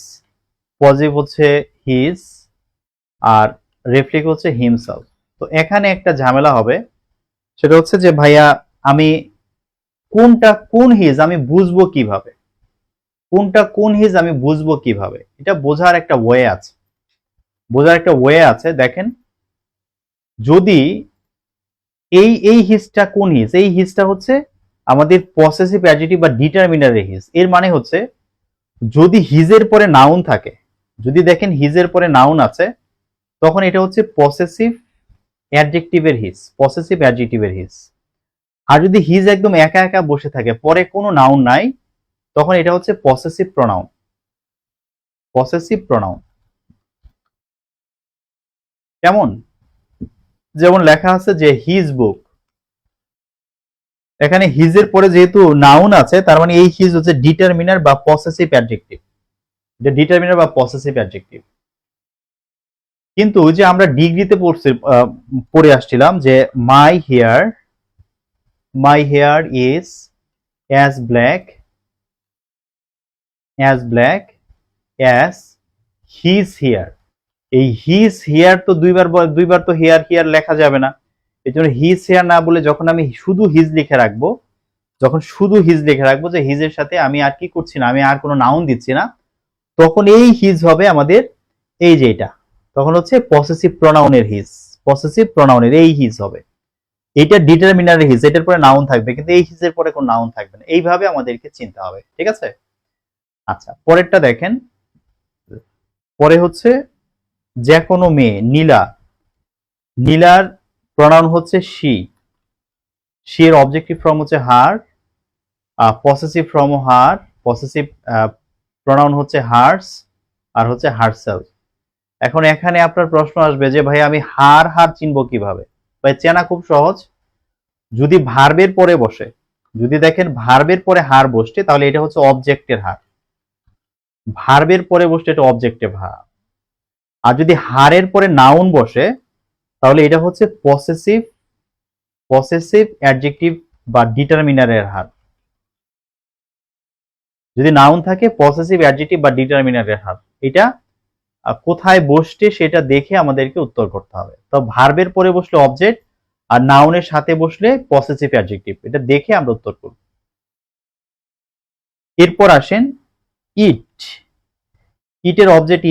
পজিটিভ হচ্ছে হিজ, আর রেফ্লেক্স হচ্ছে হিমসেলফ। তো এখানে একটা ঝামেলা হবে, সেটা হচ্ছে যে ভাইয়া আমি কোনটা কোন হিজ আমি বুঝবো কিভাবে, কোনটা কোন হিজ আমি বুঝবো কিভাবে? এটা বোঝার একটা ওয়ে আছে, বোঝার একটা ওয়ে আছে। দেখেন, যদি এই হিজটা কোন হিজ, এই হিজটা হচ্ছে আমাদের পসেসিভ অ্যাডজেক্টিভ বা ডিটারমিনারের হিজ। এর মানে হচ্ছে যদি হিজের পরে নাউন থাকে, যদি দেখেন হিজের পরে নাউন আছে, তখন এটা হচ্ছে পসেসিভ অ্যাডজেক্টিভের হিজ, পসেসিভ অ্যাডজেক্টিভের হিজ। আর যদি হিজ একদম একা একা বসে থাকে, পরে কোনো নাউন নাই, তখন এটা হচ্ছে পসেসিভ প্রোনাউন। পসেসিভ প্রোনাউন কেমন? যেমন লেখা আছে যে হিজ বুক, এখানে হিজের পরে যেহেতু নাউন আছে, তার মানে এই হিজ হচ্ছে ডিটারমিনার বা পসেসিভ অ্যাডজেক্টিভ। এটা ডিটারমিনার বা পসেসিভ অ্যাডজেক্টিভ। কিন্তু যে আমরা ডিগ্রিতে পড়ে আসছিলাম যে my hair is as black as his hair. এই হিজ হেয়ার তো দুইবার তো হেয়ার লেখা যাবে না, এই জন্য হিজ হেয়ার না বলে যখন আমি শুধু হিজ লিখে রাখবো, যে হিজের সাথে আমি আর কি করছি না, আমি আর কোনো নাউন দিচ্ছি না, তখন এই হিজ হবে আমাদের এই যে এটা, তখন হচ্ছে পসেসিভ প্রোনাউনের হিজ, পসেসিভ প্রোনাউনের এই হিজ হবে। এটা ডিটারমিনারের হিজ, এটার পরে নাউন থাকবে, কিন্তু এই হিজের পরে কোনো নাউন থাকবে না। এইভাবে আমাদেরকে চিনতে হবে, ঠিক আছে? আচ্ছা, পরেরটা দেখেন। পরে হচ্ছে যে কোনো মেয়ে, নীলার প্রোনাউন হচ্ছে শি, এর অবজেক্টিভ ফর্ম হচ্ছে হার, পসেসিভ ফর্ম হার, পসেসিভ প্রোনাউন হচ্ছে হার্স, আর হচ্ছে হারসেলফ। এখন এখানে আপনার প্রশ্ন আসবে যে ভাই আমি হার চিনবো কিভাবে? ভাই চেনা খুব সহজ। যদি ভার্বের পরে বসে, যদি দেখেন ভার্বের পরে হার বসছে, তাহলে এটা হচ্ছে অবজেক্টের হার। ভার্বের পরে বসছে এটা অবজেক্টিভ হার। আর যদি হারের পরে নাউন বসে, তাহলে এটা হচ্ছে পসেসিভ অ্যাডজেক্টিভ বা ডিটারমিনারের হার। যদি নাউন থাকে পসেসিভ অ্যাডজেক্টিভ বা ডিটারমিনারের হার। এটা কোথায় বসছে সেটা দেখে আমাদেরকে উত্তর করতে হবে। তো ভার্বের পরে বসলে অবজেক্ট, আর নাউনের সাথে বসলে পসেসিভ অ্যাডজেক্টিভ, এটা দেখে আমরা উত্তর করব। এরপর আসেন ইট, ইটের অবজেক্ট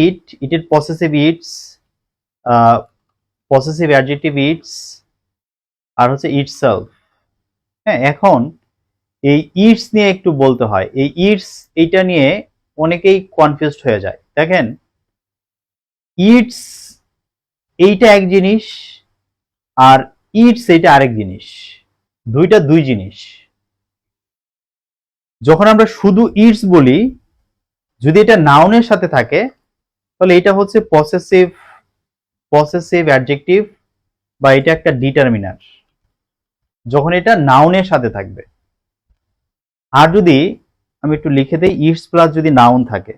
ইটের possessive its, possessive adjective its, আর হচ্ছে ইটসেলফ। হ্যাঁ, এখন এই ইটস নিয়ে একটু বলতে হয়। এই ইটস এইটা নিয়ে অনেকেই কনফিউজড হয়ে যায়। দেখেন, ইটস এইটা এক জিনিস, আর ইটস এইটা আরেক জিনিস, দুইটা দুই জিনিস। যখন আমরা শুধু ইটস বলি, যদি এটা নাউনের সাথে থাকে, তাহলে এটা হচ্ছে পসেসিভ অ্যাডজেক্টিভ বা এটা একটা ডিটারমিনার, যখন এটা নাউনের সাথে থাকবে। আর যদি আমি একটু লিখে দেই, ইটস প্লাস যদি নাউন থাকে,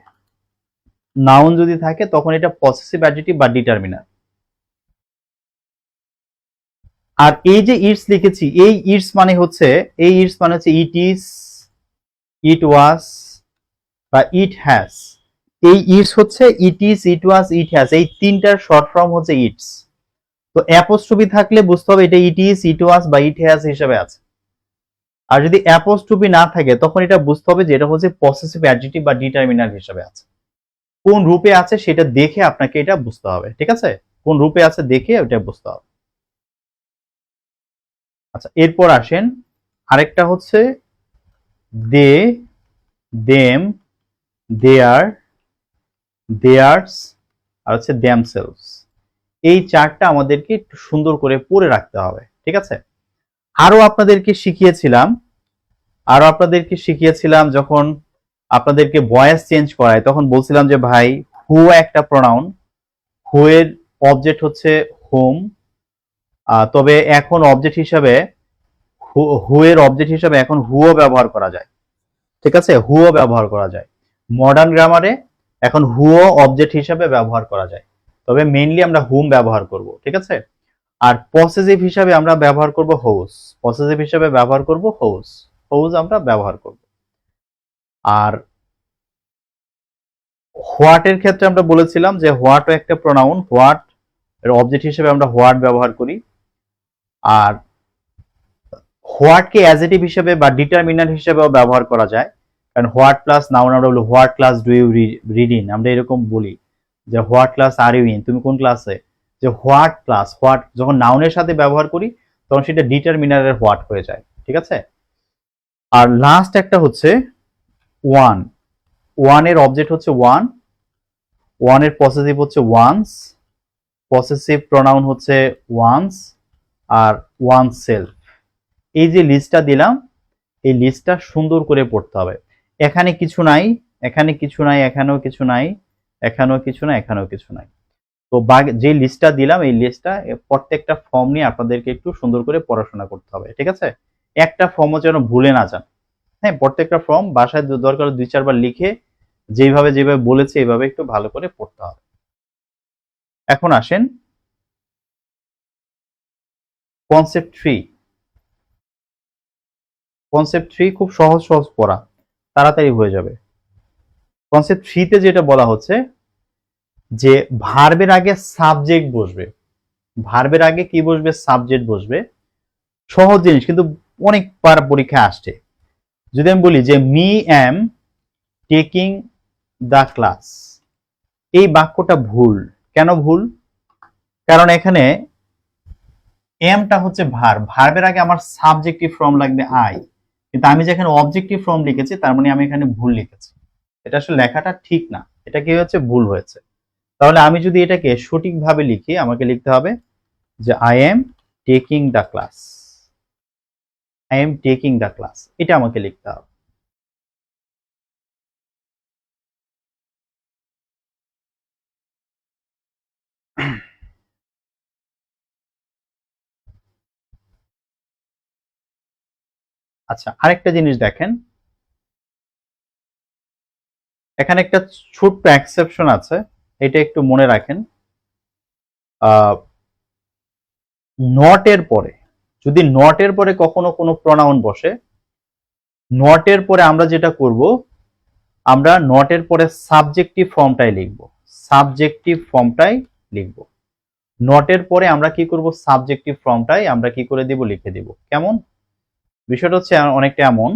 তখন এটা পসেসিভ অ্যাডজেক্টিভ বা ডিটারমিনার। আর এই যে ইটস লিখেছি, এই ইটস মানে হচ্ছে ইট ইজ, ইট ওয়াজ বা ইট হ্যাজ। এই ইটস হচ্ছে it is, it was, it has, এই তিনটার শর্ট ফর্ম হচ্ছে ইটস। তো অ্যাপোস্ট্রফি থাকলে বুঝতে হবে এটা ইট ইজ, ইট ওয়াজ বা ইট হ্যাজ হিসেবে আছে। আর যদি অ্যাপোস্ট্রফি না থাকে, তখন এটা বুঝতে হবে যে এটা হচ্ছে পসেসিভ অ্যাডজেক্টিভ বা ডিটারমিনার হিসেবে আছে। কোন রূপে আছে সেটা দেখে আপনাকে এটা বুঝতে হবে, ঠিক আছে? কোন রূপে আছে দেখে এটা বুঝতে হবে। আচ্ছা, এরপর আসেন আরেকটা হচ্ছে দে, দেম, দেয়ার, দেয়ার্স, আর হচ্ছে দেমসেলভস। এই চারটা আমাদেরকে একটু সুন্দর করে পড়ে রাখতে হবে, ঠিক আছে? আরো আপনাদেরকে শিখিয়েছিলাম যখন আপনাদেরকে ভয়েস চেঞ্জ করায়, তখন বলছিলাম যে ভাই হু একটা প্রোনাউন, হু এর অবজেক্ট হচ্ছে হোম, তবে এখন অবজেক্ট হিসাবে হু এর অবজেক্ট হিসাবে এখন হুও ব্যবহার করা যায়, ঠিক আছে? হুও ব্যবহার করা যায় মডার্ন গ্রামারে, এখন হুও অবজেক্ট হিসাবে ব্যবহার করা যায়, তবে মেইনলি আমরা হুম ব্যবহার করব, ঠিক আছে? আর পসেসিভ হিসাবে আমরা ব্যবহার করব হোজ, হোজ আমরা ব্যবহার করব। আর হোয়াট এর ক্ষেত্রে আমরা বলেছিলাম যে হোয়াটও একটা প্রোনাউন, হোয়াট এর অবজেক্ট হিসেবে আমরা হোয়াট ব্যবহার করি। আর হোয়াটকে অ্যাডজেক্টিভ হিসেবে বা ডিটারমিনার হিসেবেও ব্যবহার করা যায়, কারণ হোয়াট প্লাস নাউন আমরা বলি what class do you read in, আমরা এরকম বলি যে what class are you in, তুমি কোন ক্লাসে। যে হোয়াট প্লাস হোয়াট যখন নাউনের সাথে ব্যবহার করি, তখন সেটা ডিটারমিনারের হোয়াট হয়ে যায়, ঠিক আছে? আর লাস্ট একটা হচ্ছে ওয়ান এর অবজেক্ট হচ্ছে ওয়ান এর পসেসিভ হচ্ছে ওয়ান্স, পসেসিভ প্রোনাউন হচ্ছে ওয়ান্স আর ওয়ান সেলফ। এই যে লিস্টটা দিলাম, এই লিস্টটা সুন্দর করে পড়তে হবে। এখানে কিছু নাই, এখানে কিছু নাই, এখানেও কিছু নাই, এখানেও কিছু নাই, এখানেও কিছু নাই। তো যে লিস্টটা দিলাম, এই লিস্টটা প্রত্যেকটা ফর্ম নিয়ে আপনাদেরকে একটু সুন্দর করে পড়াশোনা করতে হবে, ঠিক আছে? একটা ফর্মও যেন ভুলে না যান। হ্যাঁ, প্রত্যেকটা ফর্ম বাসায় দরকার 2-4 বার লিখে যেভাবে যেভাবে বলেছে এইভাবে একটু ভালো করে পড়তে হবে। এখন আসেন কনসেপ্ট 3। কনসেপ্ট 3 খুব সহজ সহজ পড়া, তাড়াতাড়ি হয়ে যাবে। কনসেপ্ট 3 তে যেটা বলা হচ্ছে যে ভার্বের আগে সাবজেক্ট বসবে। ভার্বের আগে কি বসবে? সাবজেক্ট বসবে। সহজ জিনিস, কিন্তু অনেকবার পরীক্ষায় আসছে। যদি আমি বলি যে me am taking the class, এই বাক্যটা ভুল। কেন ভুল? কারণ এখানে এমটা হচ্ছে ভার্বের আগে আমার সাবজেক্টিভ ফর্ম লাগবে আই, কিন্তু আমি যেখানে অবজেক্টিভ ফর্ম লিখেছি তার মানে আমি এখানে ভুল লিখেছি। এটা আসলে লেখাটা ঠিক না, এটা কি হচ্ছে? ভুল হয়েছে। তাহলে আমি যদি এটাকে সঠিকভাবে লিখি, আমাকে লিখতে হবে যে I am taking the class. I am taking the class, এটা আমাকে লিখতে হবে। আচ্ছা, আরেকটা জিনিস দেখেন, এখানে একটা ছোট্ট এক্সেপশন আছে, এটা একটু মনে রাখেন। নট এর পরে, যদি নট এর পরে কখনো কোনো প্রোনাউন বসে, নট এর পরে আমরা যেটা করব, আমরা নট এর পরে সাবজেক্টিভ ফর্মটাই লিখব। সাবজেক্টিভ ফর্মটাই লিখব। নট এর পরে আমরা কি করব? সাবজেক্টিভ ফর্মটাই আমরা কি করে দিব? লিখে দিব। কেমন? বিষয়টা হচ্ছে অনেকটা এমন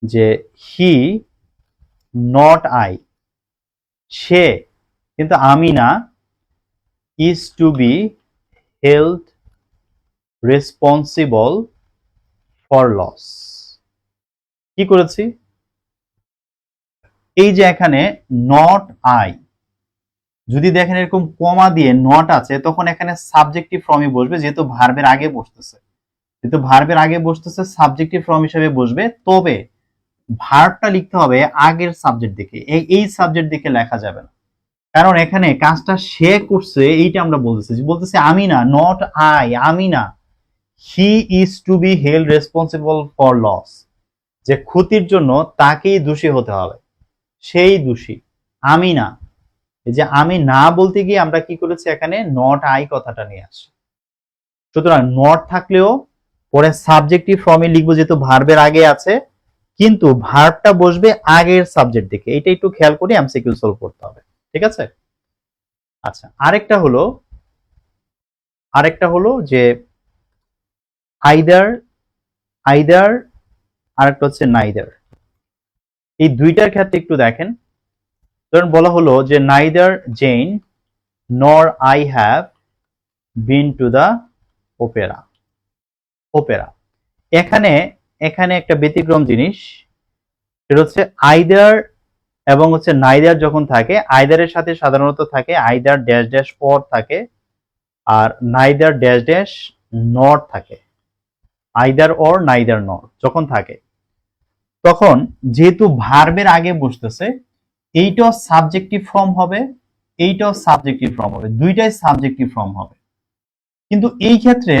যে হি নট আই, সে কিন্তু আমি না, is to be held responsible for loss. কি করেছি? এই যে এখানে নট আই, যদি দেখেন এরকম কমা দিয়ে নট আছে, তখন এখানে সাবজেক্টিভ ফর্মই বসবে, যেহেতু ভার্বের আগে বসতেছে। যেহেতু ভার্বের আগে বসতেছে, সাবজেক্টিভ ফর্ম হিসেবে বসবে। তবে ভার্বটা লিখতে হবে আগের সাবজেক্ট দেখে, এই সাবজেক্ট দেখে লেখা যাবে না। কারণ এখানে কাজটা সে করছে, এইটা আমরা বলতেছি আমি না, নট আই, আমি না। He is to be held responsible for loss, যে ক্ষতির জন্য তাকেই দোষী হতে হবে, সেই দোষী, আমি না। এই যে আমি না বলতে গিয়ে আমরা কি করেছি? এখানে নট আই কথাটা নিয়ে আসি। সুতরাং নট থাকলেও পরে সাবজেক্টিভ ফর্মে লিখবো, যেহেতু ভার্বের আগে আছে, কিন্তু ভার্বটা বসবে আগের সাবজেক্ট দেখে। এটা একটু খেয়াল করে এমসিকিউ সলভ করতে হবে, ঠিক আছে? আচ্ছা, আরেকটা হলো যে আইদার, আইদার, আরেকটা হচ্ছে নাইদার। এই দুইটার ক্ষেত্রে একটু দেখেন। ধরুন বলা হলো যে neither Jen nor I have been to the opera. Opera, এখানে এখানে একটা ব্যতিক্রম জিনিস, সেটা হচ্ছে আইদার এবং হচ্ছে নাইদার যখন থাকে, আইদারের সাথে সাধারণত থাকে আইদার ড্যাশ ড্যাশ অর থাকে, আর নাইদার ড্যাশ ড্যাশ নট থাকে। আইদার অর নাইদার নট যখন থাকে, তখন যেহেতু ভার্বের আগে বসতেছে, এইটাও সাবজেক্টিভ ফর্ম হবে, এইটাও সাবজেক্টিভ ফর্ম হবে, দুইটাই সাবজেক্টিভ ফর্ম হবে। কিন্তু এই ক্ষেত্রে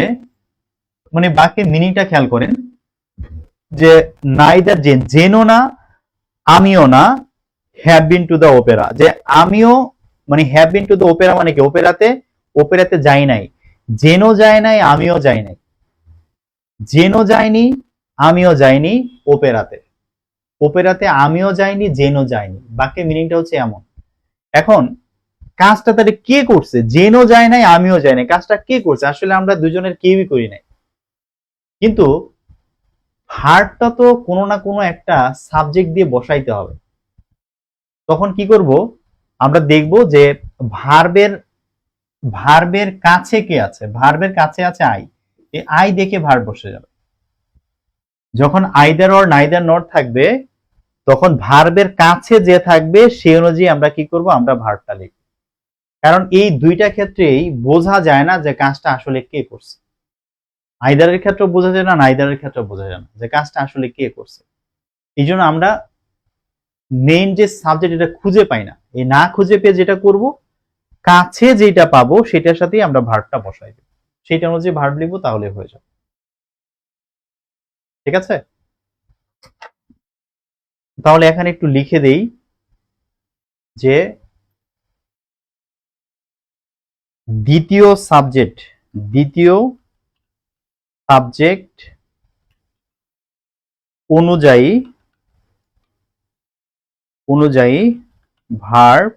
মানে বাক্যের মিনিংটা খেয়াল করেন, যে নাইদার জেন, জেনও না আমিও না, have been to the Opera, যে আমিও মানে have been to the Opera মানে কি? ওপেরাতে, ওপেরাতে যাই নাই, জেনও যায় নাই, আমিও যাই নাই। জেনও যায়নি, আমিও যাইনি ওপেরাতে, ওপেরাতে আমিও যাইনি, জেনও যায়নি। বাক্যের মিনিংটা হচ্ছে এমন। এখন কাজটা তাহলে কে করছে? জেনও যায় নাই, আমিও যাই নাই, কাজটা কে করছে? আসলে আমরা দুজনের কেউই করি নাই, কিন্তু ভার্বটা তো কোনো না কোনো একটা সাবজেক্ট দিয়ে বসাইতে হবে। তখন কি করব? আমরা দেখব যে ভার্বের, ভার্বের কাছে কে আছে? ভার্বের কাছে আছে আই, এই আই দেখে ভার্ব বসে যাবে। যখন আইদার অর নাইদার নট থাকবে, তখন ভার্বের কাছে যে থাকবে সেই অনুযায়ী আমরা কি করব? আমরা ভার্বটা লিখব। কারণ এই দুইটা ক্ষেত্রেই বোঝা যায় না যে কাজটা আসলে কে করছে। আইদারের ক্ষেত্রে বোঝা যায় না, নাইদারের ক্ষেত্রে বোঝা যায় না যে কাজটা আসলে কে করছে। এই জন্য আমরা মেইন যে সাবজেক্ট এটা খুঁজে পাই না। এই না খুঁজে পেয়ে যেটা করব, কাছে যেটা পাবো সেটার সাথেই আমরা ভার্বটা বসাই দেব, সেটা অনুযায়ী ভার্ব লিখবো, তাহলে হয়ে যাবে। ঠিক আছে, তাহলে এখানে একটু লিখে দেই যে দ্বিতীয় সাবজেক্ট অনুযায়ী ভার্ব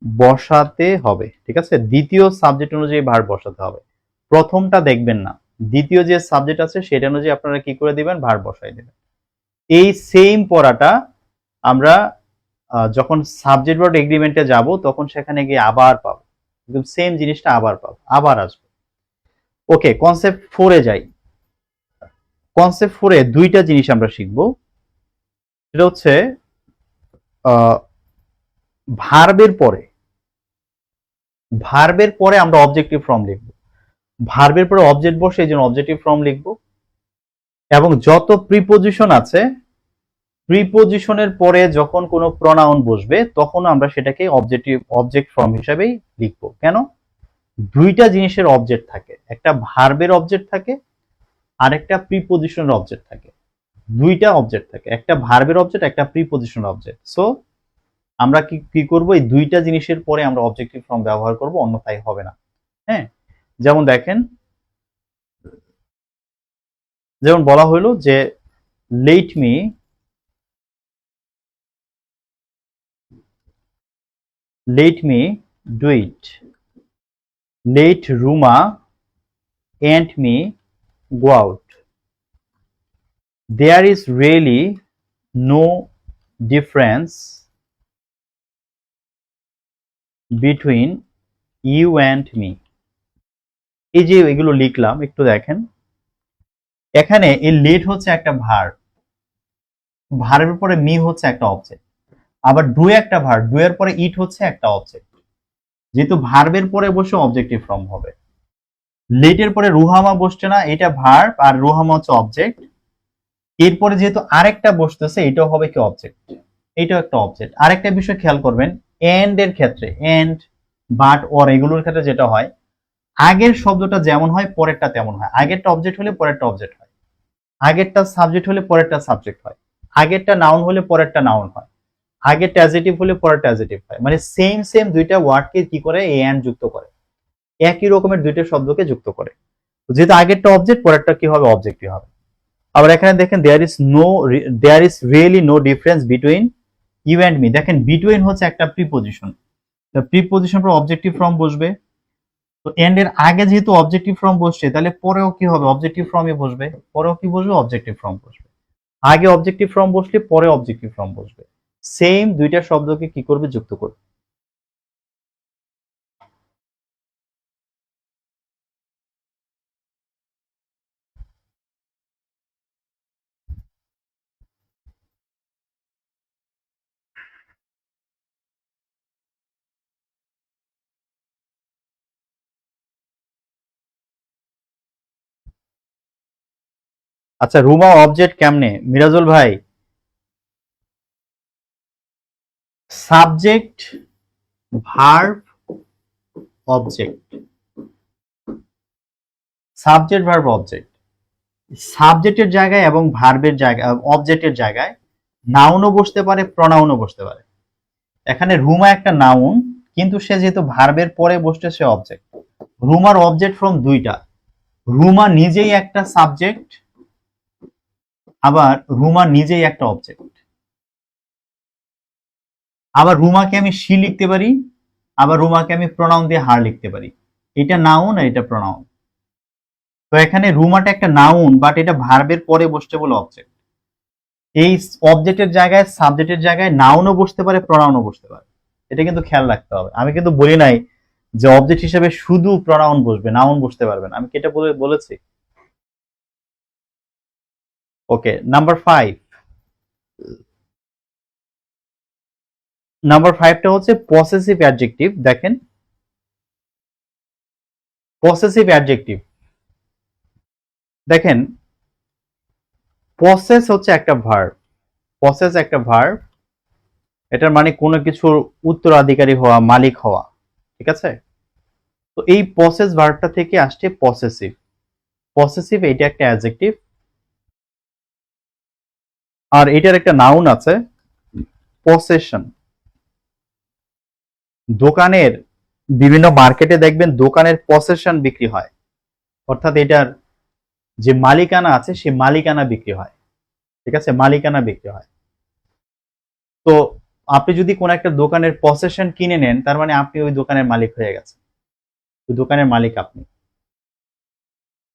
বসাতে হবে। ঠিক আছে, দ্বিতীয় সাবজেক্ট অনুযায়ী ভার্ব বসাতে হবে, প্রথমটা দেখবেন না। দ্বিতীয় যে সাবজেক্ট আছে সেটা অনুযায়ী আপনারা কি করে দিবেন, ভার্ব বসাই দিবেন। এই সেম পড়াটা আমরা যখন সাবজেক্ট ভার্ব এগ্রিমেন্টে যাব তখন সেখানে গিয়ে আবার পাবো, একদম সেম জিনিসটা আবার পাবো, আবার আসবে। ওকে, কনসেপ্ট 4 এ যাই। কনসেপ্ট 4 এ দুইটা জিনিস আমরা শিখব। সেটা হচ্ছে ভার্বের পরে আমরা অবজেক্টিভ ফর্ম লিখব। ভার্বের পরে অবজেক্ট বসে, এই জন্য অবজেক্টিভ ফর্ম লিখব। এবং যত প্রিপোজিশন আছে, প্রিপোজিশনের পরে যখন কোনো প্রনাউন বসবে তখন আমরা সেটাকে অবজেক্ট ফর্ম হিসাবেই লিখব। কেন? দুইটা জিনিসের অবজেক্ট থাকে, একটা ভার্বের অবজেক্ট থাকে আর একটা প্রিপোজিশনের অবজেক্ট থাকে। দুইটা অবজেক্ট থাকে, একটা ভার্বের অবজেক্ট, একটা প্রিপোজিশনের অবজেক্ট। সো আমরা কি করব, এই দুইটা জিনিসের পরে আমরা অবজেক্টিভ ফর্ম ব্যবহার করব, অন্যথায় হবে না। হ্যাঁ, যেমন দেখেন, যেমন বলা হলো যে let me do it, let Ruma and me go out. There is really no difference between you and me. এই যে এগুলো লিখলাম, একটু দেখেন, এখানে এই লেট হচ্ছে একটা ভার্ব, ভার্বের পরে মি হচ্ছে একটা অবজেক্ট, আবার ডু একটা ভার্ব, ডু এর পরে ইট হচ্ছে একটা অবজেক্ট। যেহেতু ভার্বের পরে বসে অবজেক্টিভ ফর্ম হবে, লেটের পরে রুহামা বসছে না, এটা ভার্ব আর রুহামা হচ্ছে অবজেক্ট। এরপরে যেহেতু আরেকটা বসতেছে, এটাও হবে কি অবজেক্ট, এটাও একটা অবজেক্ট। আরেকটা বিষয় খেয়াল করবেন, এন্ড এর ক্ষেত্রে, এন্ড, বাট, অর এগুলোর ক্ষেত্রে যেটা হয়, আগের শব্দটা যেমন হয় পরেরটা তেমন হয়। আগেরটা অবজেক্ট হলে পরেরটা অবজেক্ট হয়, আগেরটা সাবজেক্ট হলে পরেরটা সাবজেক্ট হয়, আগেরটা নাউন হলে পরেরটা নাউন হয়, আগেরটা অ্যাডজেক্টিভ হলে পরেরটা অ্যাডজেক্টিভ হয়। মানে সেম দুইটা ওয়ার্ডকে কি করে, এ এন্ড যুক্ত করে, একই রকমের দুইটা শব্দকে যুক্ত করে। যেহেতু আগেরটা অবজেক্ট, পরেরটা কি হবে, অবজেক্টই হবে। আবার এখানে দেখেন, there is really no difference between you and me. দেখেন, বিটুইন হচ্ছে একটা প্রিপোজিশন, প্রিপোজিশন পর অবজেক্টিভ ফর্ম বসবে। তো এন্ড এর আগে যেহেতু অবজেক্টিভ ফর্ম বসছে, তাহলে পরেও কি হবে, অবজেক্টিভ ফর্মই বসবে। পরেও কি বসবে, অবজেক্টিভ ফর্ম বসবে। আগে অবজেক্টিভ ফর্ম বসলে পরে অবজেক্টিভ ফর্ম বসবে। সেম দুইটা শব্দকে কি করবে, যুক্ত করবে। আচ্ছা, রুমা অবজেক্ট কেমনে মিরাজুল ভাই? Subject, verb, object, subject, verb, object. সাবজেক্টের জায়গায় এবং ভার্বের জায়গায়, অবজেক্টের জায়গায় নাউনও বসতে পারে, প্রনাউনও বসতে পারে। এখানে রুমা একটা নাউন, কিন্তু সে যেহেতু ভার্বের পরে বসছে, সে অবজেক্ট। রুমার অবজেক্ট ফ্রম দুইটা, রুমা নিজেই একটা সাবজেক্ট, আবার রুমা নিজেই একটা অবজেক্ট। আবার রুমাকে আমি শি লিখতে পারি, আবার রুমাকে আমি প্রনাউন দিয়ে হার লিখতে পারি। এটা নাউন আর এটা প্রনাউন। তো এখানে রুমাটা একটা নাউন, বাট এটা ভার্বের পরে বসছে বলে অবজেক্ট। এই অবজেক্টের জায়গায়, সাবজেক্টের জায়গায় নাউনও বসতে পারে, প্রনাউনও বসতে পারে। এটা কিন্তু খেয়াল রাখতে হবে। আমি কিন্তু বলি নাই যে অবজেক্ট হিসেবে শুধু প্রনাউন বসবে, নাউন বসতে পারবে না। আমি কি এটা বলেছি? ওকে, নাম্বার 5, নাম্বার 5টা হচ্ছে পসেসিভ অ্যাডজেক্টিভ। দেখেন পসেসিভ অ্যাডজেক্টিভ, দেখেন পসেস হচ্ছে একটা ভার্ব, পসেস একটা ভার্ব, এটার মানে কোনো কিছুর উত্তরাধিকারী হওয়া, মালিক হওয়া, ঠিক আছে? তো এই পসেস ভার্বটা থেকে আসছে পসেসিভ। পসেসিভ এটা একটা অ্যাডজেক্টিভ, আর এটার একটা নাউন আছে পসেশন। দোকানের বিভিন্ন মার্কেটে দেখবেন দোকানের পসেশন বিক্রি হয়, অর্থাৎ এটার যে মালিকানা আছে সে মালিকানা বিক্রি হয়, ঠিক আছে? মালিকানা বিক্রি হয়। তো আপনি যদি কোন একটা দোকানের পসেশন কিনে নেন, তার মানে আপনি ওই দোকানের মালিক হয়ে গেছেন, ওই দোকানের মালিক আপনি।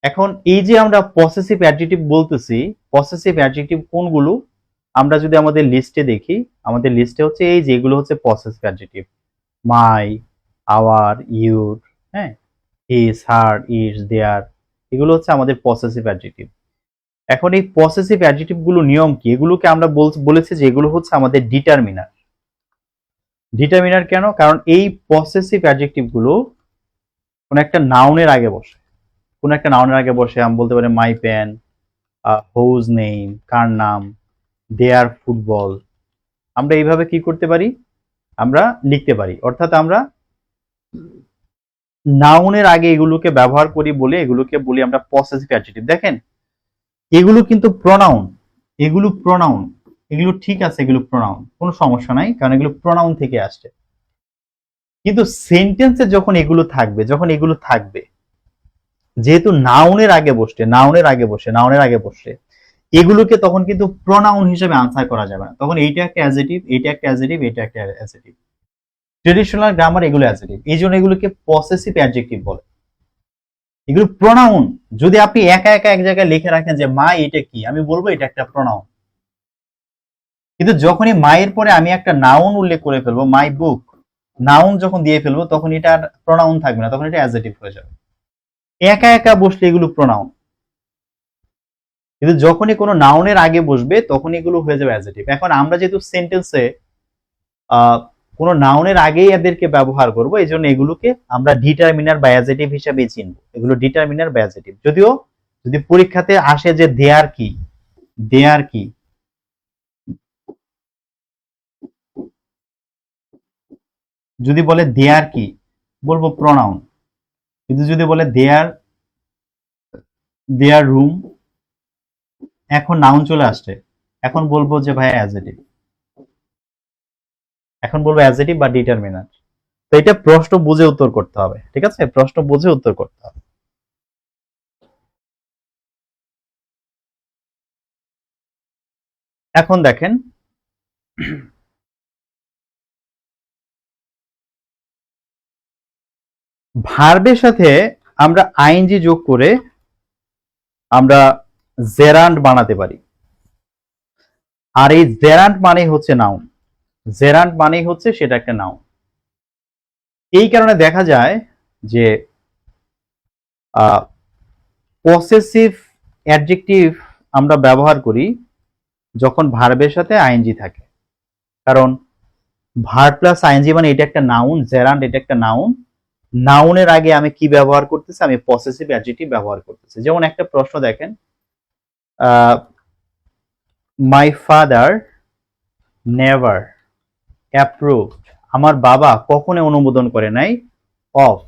এখন এই যে আমরা পসেসিভ অ্যাডজেক্টিভ বলতেছি, পসেসিভ অ্যাডজেক্টিভ কোনগুলো আমরা যদি আমাদের লিস্টে দেখি, আমাদের লিস্টে হচ্ছে এই যে এগুলো হচ্ছে possessive adjective, my, our, your, হ্যাঁ, হিজ, হার, ইটস, দেয়ার, এগুলো হচ্ছে আমাদের পসেসিভ অ্যাডজেক্টিভ। এখন এই পসেসিভ অ্যাডজেক্টিভ গুলো নিয়ম কি? এগুলোকে আমরা বলেছি যে এগুলো হচ্ছে আমাদের ডিটারমিনার। ডিটারমিনার কেন? কারণ এই পসেসিভ অ্যাডজেক্টিভ গুলো কোন একটা নাউনের আগে বসে, কোন একটা নাউনের আগে বসে। আমি বলতে পারি মাই পেন, হোজ নেম, কার নাম, দেয়ার ফুটবল। আমরা এইভাবে কি করতে পারি? আমরা লিখতে পারি, অর্থাৎ আমরা নাউনের আগে এগুলোকে ব্যবহার করি বলে এগুলোকে বলি আমরা পসেসিভ অ্যাডজেক্টিভ। দেখেন এগুলো কিন্তু প্রনাউন, এগুলো প্রনাউন, এগুলো ঠিক আছে, এগুলো প্রনাউন, কোনো সমস্যা নাই, কারণ এগুলো প্রনাউন থেকে আসছে। কিন্তু সেন্টেন্সে যখন এগুলো থাকবে, যখন এগুলো থাকবে, যেহেতু নাউনের আগে বসছে, নাউনের আগে বসে, নাউনের আগে বসে, এগুলোকে তখন কিন্তু প্রনাউন হিসেবে আনসার করা যাবে না। তখন এইটা একটা অ্যাডজেক্টিভ, এইটা একটা অ্যাডজেক্টিভ, এটা একটা অ্যাডজেক্টিভ। ট্রেডিশনাল গ্রামার এগুলো অ্যাডজেক্টিভ, এই জন্য এগুলোকে পসেসিভ অ্যাডজেক্টিভ বলে। এগুলো প্রনাউন। যদি আপনি একা একা এক জায়গায় লিখে রাখেন যে মা এটা কি, আমি বলবো এটা একটা প্রনাউন। কিন্তু যখনই মায়ের পরে আমি একটা নাউন উল্লেখ করে ফেলবো, মাই বুক, নাউন যখন দিয়ে ফেলবো, তখন এটা আর প্রনাউন থাকবে না, তখন এটা অ্যাডজেক্টিভ হয়ে যাবে। একা একা বসলে এগুলো প্রনাউন, কিন্তু যখনই কোনো নাউনের আগে বসবে তখন এগুলো হয়ে যাবে অ্যাডজেক্টিভ। এখন আমরা যেহেতু সেন্টেন্সে কোনো নাউনের আগেই এদেরকে ব্যবহার করব, এই জন্য এগুলোকে আমরা ডিটারমিনার বা অ্যাডজেক্টিভ হিসেবে চিনবো। এগুলো ডিটারমিনার বা অ্যাডজেক্টিভ। যদিও যদি পরীক্ষাতে আসে যে দেয়ার কি, দেয়ার কি, যদি বলে দেয়ার কি, বলবো প্রনাউন। কিন্তু যদি বলে দেয়ার, দেয়ার রুম, এখন নাউন চলে আসছে, এখন বলবো যে ভাই অ্যাডজেক্টিভ, এখন বলবো অ্যাডজেক্টিভ বা ডিটারমিনার। তো এটা প্রশ্ন বুঝে উত্তর করতে হবে, ঠিক আছে? প্রশ্ন বুঝে উত্তর করতে হবে। এখন দেখেন ভার্বের সাথে আমরা আইএনজি যোগ করে আমরা জেরান্ড বানাতে পারি। আর এই জেরান্ড মানে হচ্ছে নাউন, জেরান্ড মানেই হচ্ছে সেটা একটা নাউন। এই কারণে দেখা যায় যে পসেসিভ অ্যাডজেক্টিভ আমরা ব্যবহার করি যখন ভার্বের সাথে আইএনজি থাকে। কারণ ভার্ব প্লাস আইএনজি মানে এটা একটা নাউন, জেরান্ড এটা একটা নাউন। নাউনের আগে আমি কি ব্যবহার করতেছি? আমি পসেসিভ অ্যাডজেক্টিভ ব্যবহার করতেছি। যেমন একটা প্রশ্ন দেখেন, মাই ফাদার নেভার অ্যাপ্রুভড, আমার বাবা কখনো অনুমোদন করে নাই, of,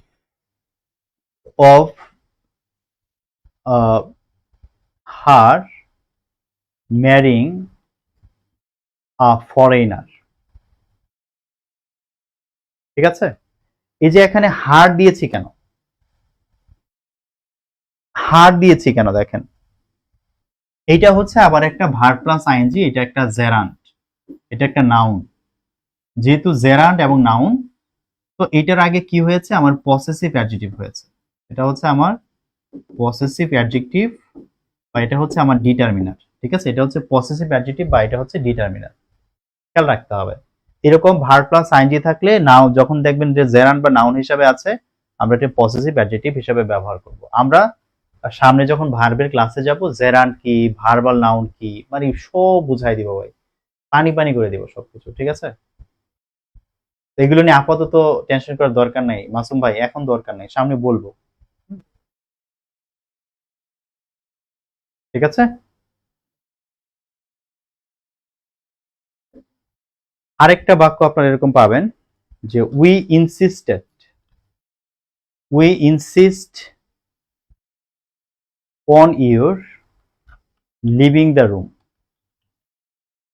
of her ম্যারিং a foreigner. ঠিক আছে? এই যে এখানে হার দিয়েছি কেন, হার দিয়েছি কেন দেখেন, এইটা হচ্ছে আবার একটা ভার্ব প্লাস আইএনজি, এটা একটা জেরান্ড, এটা একটা নাউন। যেহেতু জেরান্ড এবং নাউন, তো এটার আগে কি হয়েছে? আমার পসেসিভ অ্যাডজেক্টিভ হয়েছে। এটা হচ্ছে আমার পসেসিভ অ্যাডজেক্টিভ, বা এটা হচ্ছে আমার ডিটারমিনার। ঠিক আছে? এটা হচ্ছে পসেসিভ অ্যাডজেক্টিভ বা এটা হচ্ছে ডিটারমিনার। খেয়াল রাখতে হবে। এরকম ভার্ব প্লাস আইএনজি থাকলে নাও যখন দেখবেন যে জেরান্ড বা নাউন হিসাবে আছে, আমরা এটা পসেসিভ অ্যাডজেক্টিভ হিসাবে ব্যবহার করব। আমরা সামনে যখন ভার্বের ক্লাসে যাব, জেরান্ড কি, ভার্বাল নাউন কি, মানে সব বুঝাই দিব ভাই, পানি পানি করে দিব সবকিছু। ঠিক আছে? এগুলো নিয়ে আপাতত টেনশন করার দরকার নেই মাসুম ভাই, এখন দরকার নেই, সামনে বলবো। ঠিক আছে। আরেকটা বাক্য আপনারা এরকম পাবেন যে we insist on your living the room.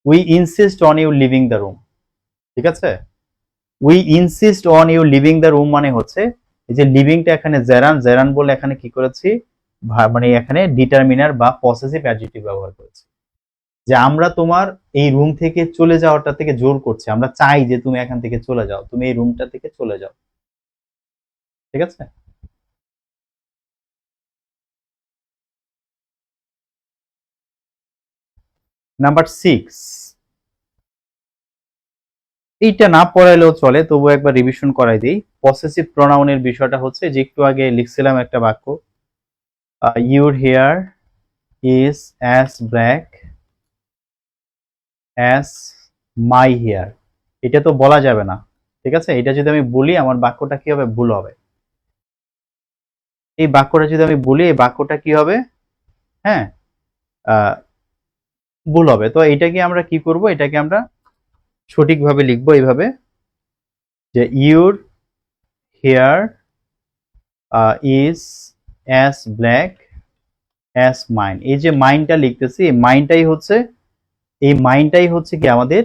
We insist on your living the room. ঠিক আছে। We insist on your living the room মানে হচ্ছে এই যে লিভিংটা এখানে জেরান বলে এখানে কি করেছি, মানে এখানে ডিটারমিনার বা পসেসিভ অ্যাডজেক্টিভ ব্যবহার করেছি, যে আমরা তোমার এই রুম থেকে চলে যাওয়াটা থেকে জোর করছি, আমরা চাই যে তুমি এখান থেকে চলে যাও, তুমি এই রুমটা থেকে চলে যাও। ঠিক আছে। নাম্বার 6, এইটা না পড়াইলেও চলে, তবু একবার রিভিশন করাই দিই। পসেসিভ প্রোনাউনের বিষয়টা হচ্ছে যে একটু আগে লিখছিলাম একটা বাক্য, your hair is as black as my hair. এটা তো বলা যাবে না। ঠিক আছে। এটা যদি আমি বলি আমার বাক্যটা কি হবে, ভুল হবে। এই বাক্যটা যদি আমি বলি এই বাক্যটা কি হবে, হ্যাঁ, ভুল হবে। তো এটাকে আমরা কি করব, এটাকে আমরা সঠিকভাবে লিখবো এইভাবে যে your hair is as black as mine. এই যে মাইনটা লিখতেছি, এই মাইনটাই হচ্ছে কি আমাদের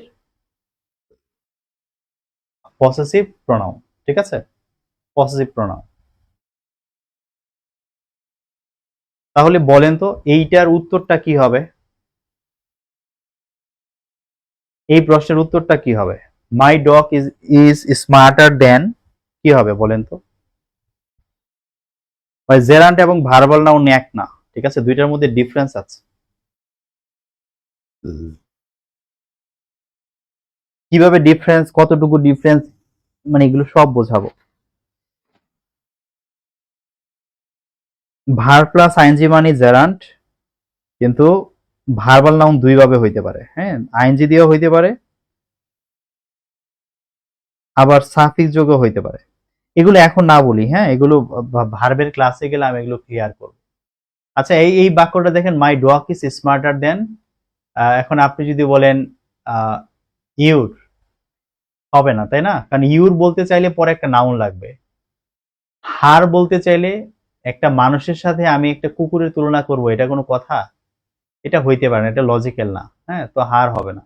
পসেসিভ প্রোনাউন। ঠিক আছে। Possessive pronoun. তাহলে বলেন তো এইটার উত্তরটা কি হবে, এই প্রশ্নের উত্তরটা কি হবে? মাই ডগ ইজ স্মার্টার দেন, কি হবে বলেন তো? জেরান্ট এবং ভার্বাল নাউন এক না। ঠিক আছে। দুইটার মধ্যে ডিফারেন্স আছে। কিভাবে ডিফারেন্স, কতটুকু ডিফারেন্স, মানে এগুলো সব বোঝাবো। ভার প্লাস আইএনজি মানে জেরান্ট, কিন্তু ভার্বাল নাউন দুই ভাবে হইতে পারে। হ্যাঁ, আইএনজি দিয়েও হইতে পারে, আবার সাফিক্স যোগও হইতে পারে। এগুলো এখন না বলি, হ্যাঁ, এগুলো ভার্বের ক্লাসে গেলে আমি এগুলো ক্লিয়ার করব। আচ্ছা, এই বাক্যটা দেখেন, মাই ডগ ইজ স্মার্টার দেন। এখন আপনি যদি বলেন ইউর, হবে না, তাই না? কারণ ইউর বলতে চাইলে পরে একটা নাউন লাগবে। হার বলতে চাইলে একটা মানুষের সাথে আমি একটা কুকুরের তুলনা করব, এটা কোনো কথা? এটা হইতে পারে না, এটা লজিক্যাল না। হ্যাঁ, তো হার হবে না।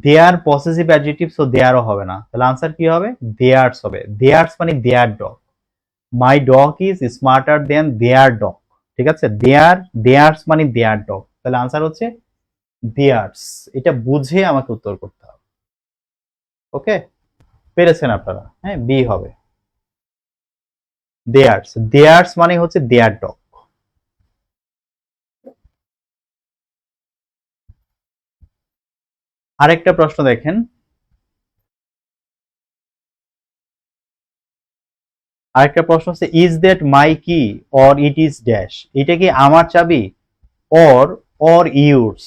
দেয়ার পসেসিভ অ্যাডজেক্টিভ, সো দেয়ারও হবে না। তাহলে আনসার কি হবে? দেয়ার্স হবে। দেয়ার্স মানে their dog. My dog is smarter than their dog. ঠিক আছে। দেয়ার্স মানে দেয়ার ডগ। তাহলে আনসার হচ্ছে দেয়ার্স। এটা বুঝে আমাকে উত্তর করতে হবে। ওকে, পেরেছেন আপনারা? হ্যাঁ, বি হবে। দেয়ার্স মানে হচ্ছে দেয়ার ডগ। আরেকটা প্রশ্ন দেখেন, আরেকটা প্রশ্ন হচ্ছে ইজ দ্যাট মাই কি অর ইট ইজ ড্যাশ। এটা কি আমার চাবি, অর ইউরস,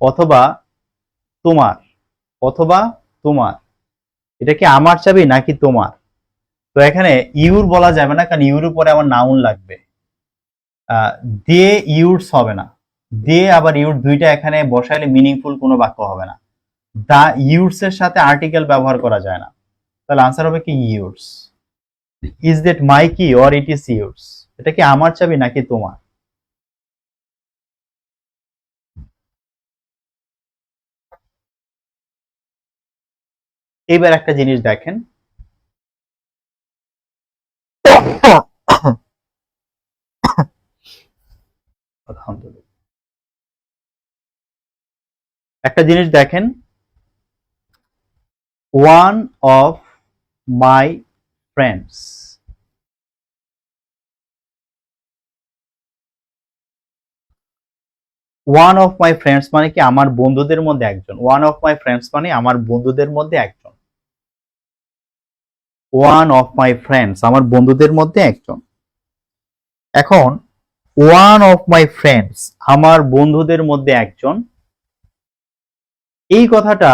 অথবা তোমার, অথবা তোমার। এটা কি আমার চাবি নাকি তোমার? তো এখানে ইউর বলা যাবে না, কারণ ইউর উপরে আমার নাউন লাগবে। দে ইউরস হবে না। দে আবার ইউর দুইটা এখানে বসাইলে মিনিংফুল কোনো বাক্য হবে না। দা ইউরস এর সাথে আর্টিকেল ব্যবহার করা যায় না। তাহলে আনসার হবে কি ইউরস। ইজ দ্যাট মাই কি অর ইট ইজ ইউরস। এটা কি আমার চাবি নাকি তোমার? এবার একটা জিনিস দেখেন, আলহামদুলিল্লাহ, একটা জিনিস দেখেন, one of my friends. One of my friends মানে কি আমার বন্ধুদের মধ্যে একজন। ওয়ান অফ মাই ফ্রেন্ডস মানে আমার বন্ধুদের মধ্যে একজন। ওয়ান অফ মাই ফ্রেন্ডস আমার বন্ধুদের মধ্যে একজন। এখন ওয়ান অফ মাই ফ্রেন্ডস আমার বন্ধুদের মধ্যে একজন, এই কথাটা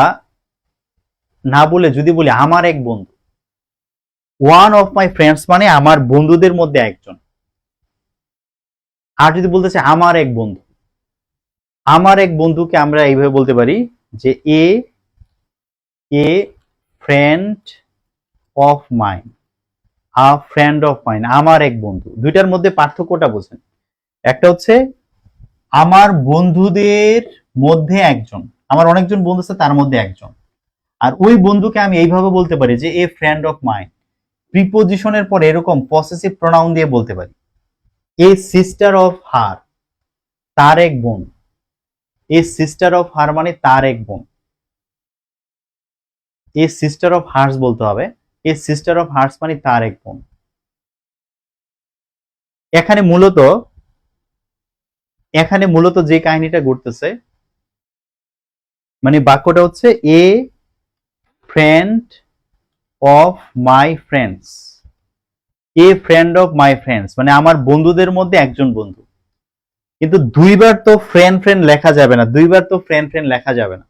না বলে যদি বলি আমার এক বন্ধু, ওয়ান অফ মাই ফ্রেন্ডস মানে আমার বন্ধুদের মধ্যে একজন। আর যদি বলতে চাই আমার এক বন্ধু, আমার এক বন্ধুকে আমরা এইভাবে বলতে পারি যে a a friend of mine, a friend of mine, আমার এক বন্ধু। দুইটার মধ্যে পার্থক্যটা বোঝেন। একটা হচ্ছে আমার বন্ধুদের মধ্যে একজন, আমার অনেকজন বন্ধু আছে তার মধ্যে একজন। আর ওই বন্ধুকে আমি এইভাবে বলতে পারি যে এ ফ্রেন্ড অফ মাইন, প্রিপোজিশনের পর এরকম পসেসিভ প্রোনাউন দিয়ে বলতে পারি। এ সিস্টার অফ হার, তার এক বোন। এ সিস্টার অফ হার মানে তার এক বোন। এ সিস্টার অফ হার্স বলতে হবে। এ সিস্টার অফ হার্স মানে তার এক বোন। এখানে মূলত যে কাহিনীটা ঘটতেছে, মানে বাক্যটা হচ্ছে এ friend of my friends, A friend of my friends মানে আমার বন্ধুদের মধ্যে একজন বন্ধু। কিন্তু দুইবার তো ফ্রেন্ড ফ্রেন্ড লেখা যাবে না, দুইবার তো ফ্রেন্ড ফ্রেন্ড লেখা যাবে না,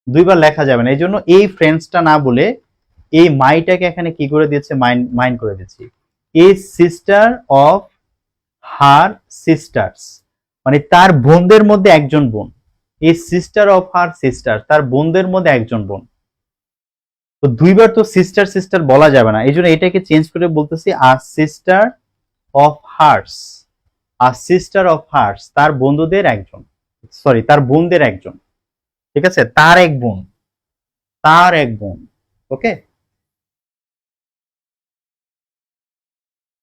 দুইবার লেখা যাবে না। এই জন্য এই ফ্রেন্ডসটা না বলে এই মাইটাকে এখানে কি করে দিয়েছে, মাইন করে দিচ্ছি। এ সিস্টার অফ হার সিস্টার্স মানে তার বোনদের মধ্যে একজন বোন। এ সিস্টার অফ হার সিস্টার, তার বোনদের মধ্যে একজন বোন। তো দুইবার তো সিস্টার সিস্টার বলা যাবে না, এই জন্য এটাকে চেঞ্জ করে বলতেছি a sister of hers, a sister of hers, তার বন্ধুদের একজন, সরি তার বোনদের একজন। ঠিক আছে, তার এক বোন, তার এক বোন। ওকে,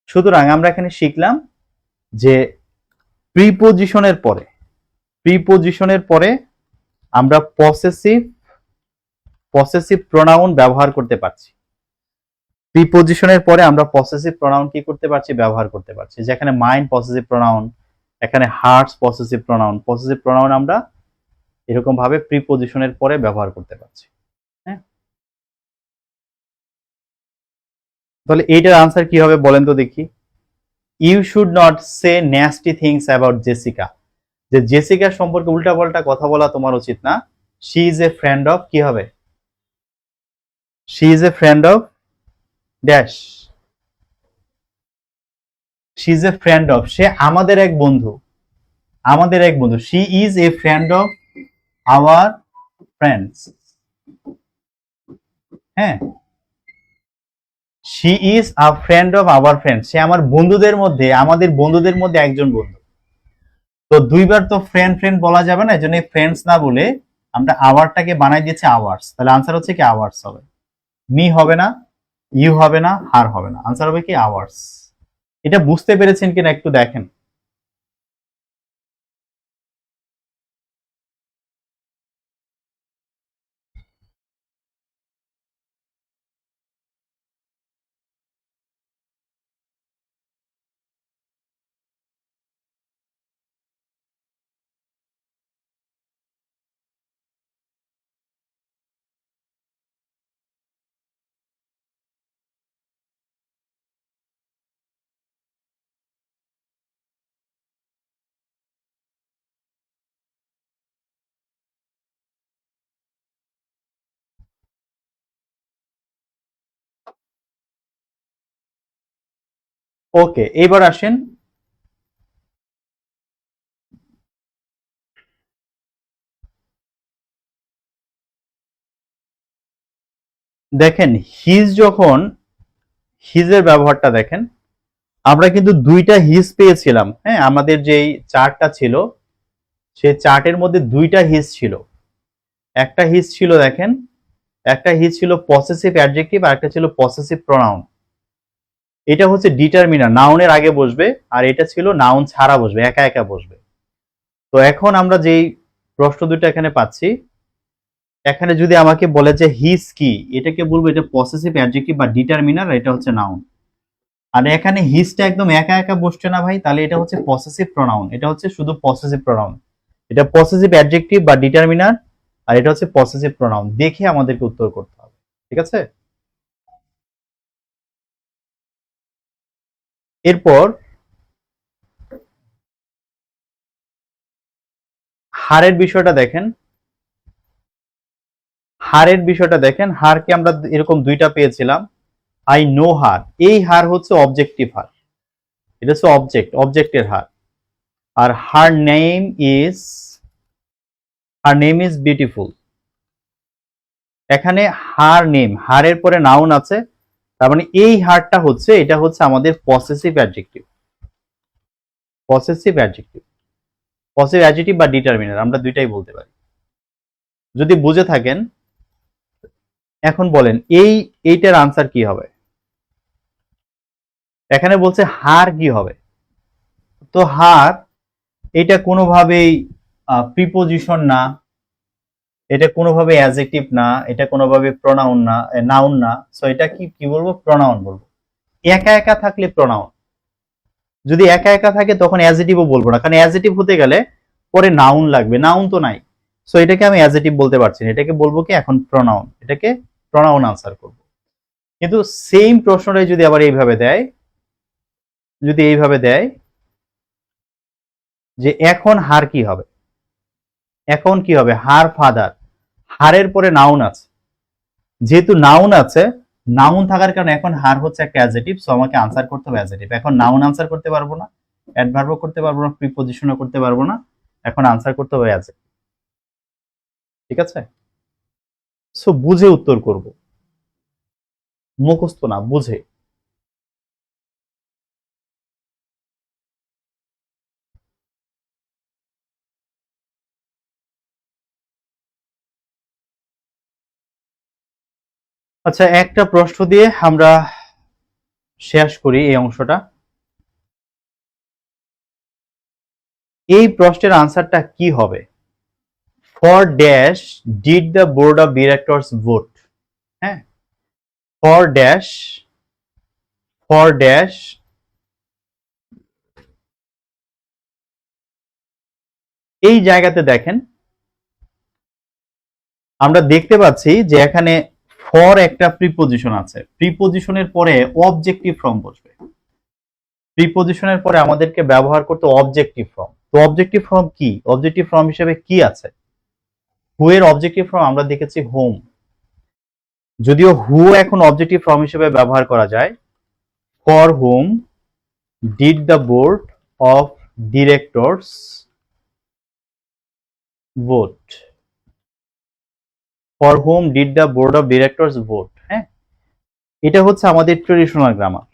সুতরাং আমরা এখানে শিখলাম যে প্রিপোজিশনের পরে আমরা পসেসিভ প্রোনাউন ব্যবহার করতে পারছি। প্রিপোজিশনের পরে আমরা পসেসিভ প্রোনাউন কি করতে পারছি, ব্যবহার করতে পারছি। যেখানে মাইন্ড পসেসিভ প্রোনাউন, এখানে হার্টস পসেসিভ প্রোনাউন আমরা এরকম ভাবে প্রিপোজিশনের পরে ব্যবহার করতে পারছি। হ্যাঁ, তাহলে এইটার আনসার কি হবে বলেন তো দেখি। You should not say nasty things about Jessica, যে জেসিকা সম্পর্কে উল্টাপাল্টা কথা বলা তোমার উচিত না। She is a friend of, কি হবে, she is a friend of dash, she is a friend of, সে আমাদের এক বন্ধু, আমাদের এক বন্ধু। She is a friend of our friends. হ্যাঁ, she is a friend of our friends, সে আমার বন্ধুদের মধ্যে, আমাদের বন্ধুদের মধ্যে একজন বন্ধু। তো দুইবার তো ফ্রেন্ড ফ্রেন্ড বলা যাবে না, এই জন্য ফ্রেন্ডস না বলে আমরা আওয়ারটাকে বানাই দিয়েছি আওয়ার্স। তাহলে আনসার হচ্ছে কি আওয়ার্স হবে। মি হবে না, ইউ হবে না, হার হবে না, আনসার হবে কি আওয়ার্স। এটা বুঝতে পেরেছেন কিনা একটু দেখেন। ওকে, এবার আসেন দেখেন হিজ, যখন হিজের ব্যবহারটা দেখেন, আমরা কিন্তু দুইটা হিজ পেয়েছিলাম। হ্যাঁ, আমাদের যেই চার্টটা ছিল সেই চার্টের মধ্যে দুইটা হিজ ছিল। একটা হিজ ছিল দেখেন, একটা হিজ ছিল পসেসিভ অ্যাডজেক্টিভ আর একটা ছিল পসেসিভ প্রোনাউন। এটা হচ্ছে ডিটারমিনার, নাউনের আগে বসবে, আর এটা ছিল নাউন ছাড়া বসবে, একা একা বসবে। তো এখন আমরা যেই প্রশ্ন দুটো এখানে পাচ্ছি, এখানে যদি আমাকে বলে যে হিজ কি, এটাকে বলবো এটা পসেসিভ অ্যাডজেক্টিভ বা ডিটারমিনার, এটা হচ্ছে নাউন। আর এখানে হিজটা একদম একা একা বসছে না ভাই, তাহলে এটা হচ্ছে পসেসিভ প্রোনাউন, এটা হচ্ছে শুধু পসেসিভ প্রোনাউন। এটা পসেসিভ অ্যাডজেক্টিভ বা ডিটারমিনার, আর এটা হচ্ছে পসেসিভ প্রোনাউন। দেখে আমাদেরকে উত্তর করতে হবে, ঠিক আছে। এরপর হারের বিষয়টা দেখেন। হারের বিষয়টা দেখেন, হারকে আমরা এরকম দুইটা পেয়েছিলাম, আই নো হার, এই হার হচ্ছে অবজেক্টিভ হার, এটা হচ্ছে অবজেক্টের হার। আর হার নেম ইজ বিউটিফুল, এখানে হারের পরে নাউন আছে, তার মানে এই হারটা হচ্ছে, এটা হচ্ছে আমাদের পসেসিভ অ্যাডজেক্টিভ বা ডিটারমিনার, আমরা দুইটাই বলতে পারি। যদি বুঝে থাকেন, এখন বলেন এইটার আনসার কি হবে? এখানে বলছে হার কি হবে, তো হার এটা কোনোভাবেই প্রিপোজিশন না, এটা কোনোভাবে অ্যাডজেক্টিভ না, এটা কোনোভাবে প্রোনাউন না, নাউন না, সো এটা কি বলবো? প্রোনাউন বলবো। একা একা থাকলে প্রোনাউন, যদি একা একা থাকে তখন অ্যাডজেক্টিভও বলবো না, কারণ অ্যাডজেক্টিভ হতে গেলে পরে নাউন লাগবে, নাউন তো নাই, সো এটাকে আমি অ্যাডজেক্টিভ বলতে পারছি না, এটাকে বলবো কি এখন প্রোনাউন, এটাকে প্রোনাউন আনসার করব। কিন্তু সেম প্রশ্নটাই যদি আবার এইভাবে দেয়, যে এখন হার কি হবে, হার ফাদার, হারের পরে নাউন আছে, যেহেতু নাউন আছে, নাউন থাকার কারণে এখন হার হচ্ছে একটা অ্যাডজেক্টিভ, সো আমাকে আনসার করতে হবে অ্যাডজেক্টিভ। এখন নাউন আনসার করতে পারবো না, অ্যাডভার্বও করতে পারবো না, প্রিপজিশনও করতে পারবো না, এখন আনসার করতে হবে অ্যাডজেক্টিভ। ঠিক আছে, সো বুঝে উত্তর করব, মুখস্থ না, বুঝে। আচ্ছা, একটা প্রশ্ন দিয়ে আমরা শেষ করি এই অংশটা। এই প্রশ্নের আনসারটা কি হবে? For dash did the board of directors vote? হ্যাঁ, ফর ড্যাশ এই জায়গাতে দেখেন, আমরা দেখতে পাচ্ছি যে এখানে ফর একটা প্রিপজিশন আছে, প্রিপজিশনের পরে অবজেক্টিভ ফর্ম বসবে, প্রিপজিশনের পরে আমাদেরকে ব্যবহার করতে অবজেক্টিভ ফর্ম। তো অবজেক্টিভ ফর্ম কি? অবজেক্টিভ ফর্ম হিসেবে কি আছে? হু এর অবজেক্টিভ ফর্ম আমরা দেখেছি হোম, যদিও হু এখন অবজেক্টিভ ফর্ম হিসেবে ব্যবহার করা যায়। For whom did the board of directors vote? For whom did the board of directors vote? হ্যাঁ, এটা হচ্ছে আমাদের ট্রেডিশনাল গ্রামার,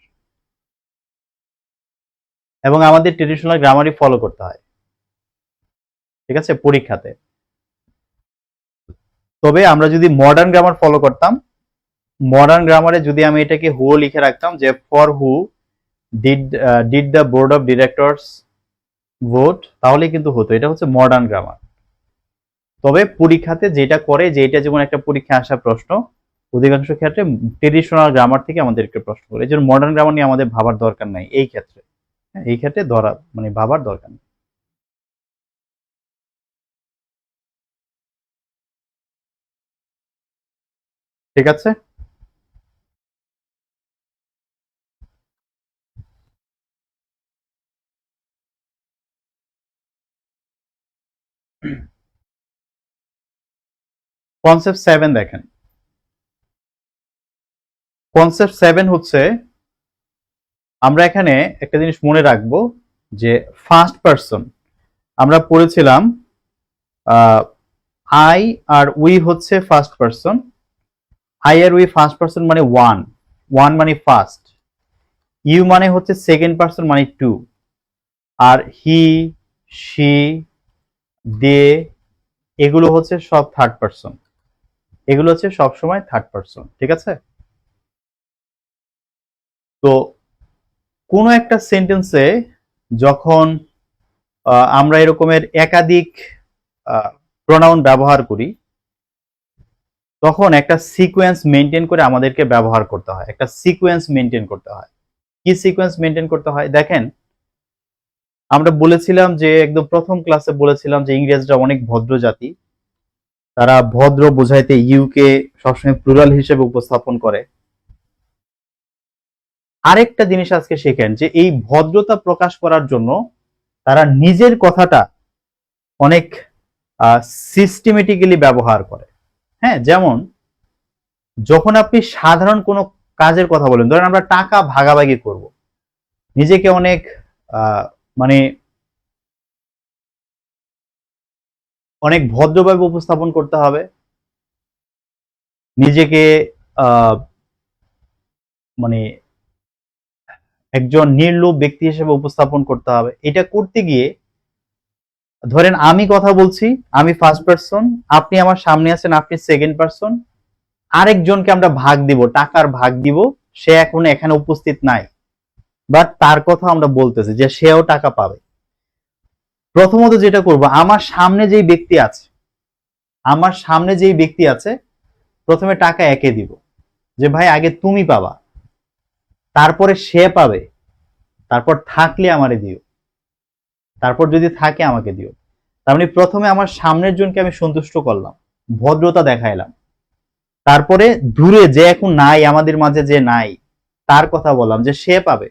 এবং আমাদের ট্রেডিশনাল গ্রামারই ফলো করতে হয়, ঠিক আছে, পরীক্ষাতে। তবে আমরা যদি মডার্ন গ্রামার ফলো করতাম, মডার্ন গ্রামারে যদি আমি এটাকে হু লিখে রাখতাম, যে for who did the board of directors vote, তাহলে কিন্তু হতো। এটা হচ্ছে মডার্ন গ্রামার। তবে পরীক্ষাতে যেটা করে, যে এটা যেমন একটা পরীক্ষা আসা প্রশ্ন, অধিকাংশ ক্ষেত্রে ট্রেডিশনাল গ্রামার থেকে আমাদেরকে প্রশ্ন করে, এই জন্য মডার্ন গ্রামার নিয়ে আমাদের ভাবার দরকার নাই এই ক্ষেত্রে, এই ক্ষেত্রে ধরা মানে ভাবার দরকার নেই। ঠিক আছে, কনসেপ্ট 7 দেখেন। কনসেপ্ট 7 হচ্ছে, আমরা এখানে একটা জিনিস মনে রাখবো, যে ফার্স্ট পারসন আমরা পড়েছিলাম, আই আর উই হচ্ছে ফার্স্ট পারসন, আই আর উই ফার্স্ট পারসন মানে ওয়ান মানে ফার্স্ট, ইউ মানে হচ্ছে সেকেন্ড পারসন মানে টু, আর হি, শি, দে এগুলো হচ্ছে সব থার্ড পারসন, এগুলো হচ্ছে সবসময় থার্ড পারসন। ঠিক আছে, তো কোনো একটা সেন্টেন্সে যখন আমরা এরকমের একাধিক প্রোনাউন ব্যবহার করি, তখন একটা সিকোয়েন্স মেনটেন করে আমাদেরকে ব্যবহার করতে হয়, একটা সিকোয়েন্স মেনটেন করতে হয়। কি সিকোয়েন্স মেনটেন করতে হয়? দেখেন, আমরা বলেছিলাম যে একদম প্রথম ক্লাসে বলেছিলাম যে ইংরেজরা অনেক ভদ্র জাতি, তারা ভদ্র বোঝাইতে ইউকে সবসময় প্লুরাল হিসেবে উপস্থাপন করে। আরেকটা জিনিস আজকে শেখেন, যে এই ভদ্রতা প্রকাশ করার জন্য তারা নিজের কথাটা অনেক সিস্টেমেটিক্যালি ব্যবহার করে। হ্যাঁ, যেমন যখন আপনি সাধারণ কোনো কাজের কথা বলেন, ধরেন আমরা টাকা ভাগাভাগি করব, নিজেকে অনেক মানে অনেক ভদ্রভাবে উপস্থাপন করতে হবে, নিজেকে আহ, মানে একজন নির্লোভ ব্যক্তি হিসেবে উপস্থাপন করতে হবে। এটা করতে গিয়ে ধরেন আমি কথা বলছি, আমি ফার্স্ট পারসন, আপনি আমার সামনে আছেন, আপনি সেকেন্ড পারসন, আরেকজনকে আমরা ভাগ দিব, টাকার ভাগ দিব, সে এখন এখানে উপস্থিত নাই, বাট তার কথা আমরা বলতেছি যে সেও টাকা পাবে। প্রথমত যেটা করব, আমার সামনে যেই ব্যক্তি আছে, আমার সামনে যেই ব্যক্তি আছে, প্রথমে টাকা একে দিব, যে ভাই আগে তুমি পাবা, তারপরে সে পাবে, তারপর থাকলে আমারে দিও, তারপর যদি থাকে আমাকে দিও। তার মানে প্রথমে আমার সামনের জনকে আমি সন্তুষ্ট করলাম, ভদ্রতা দেখাইলাম, তারপরে দূরে যে এখন নাই, আমাদের মাঝে যে নাই, তার কথা বললাম যে সে পাবে,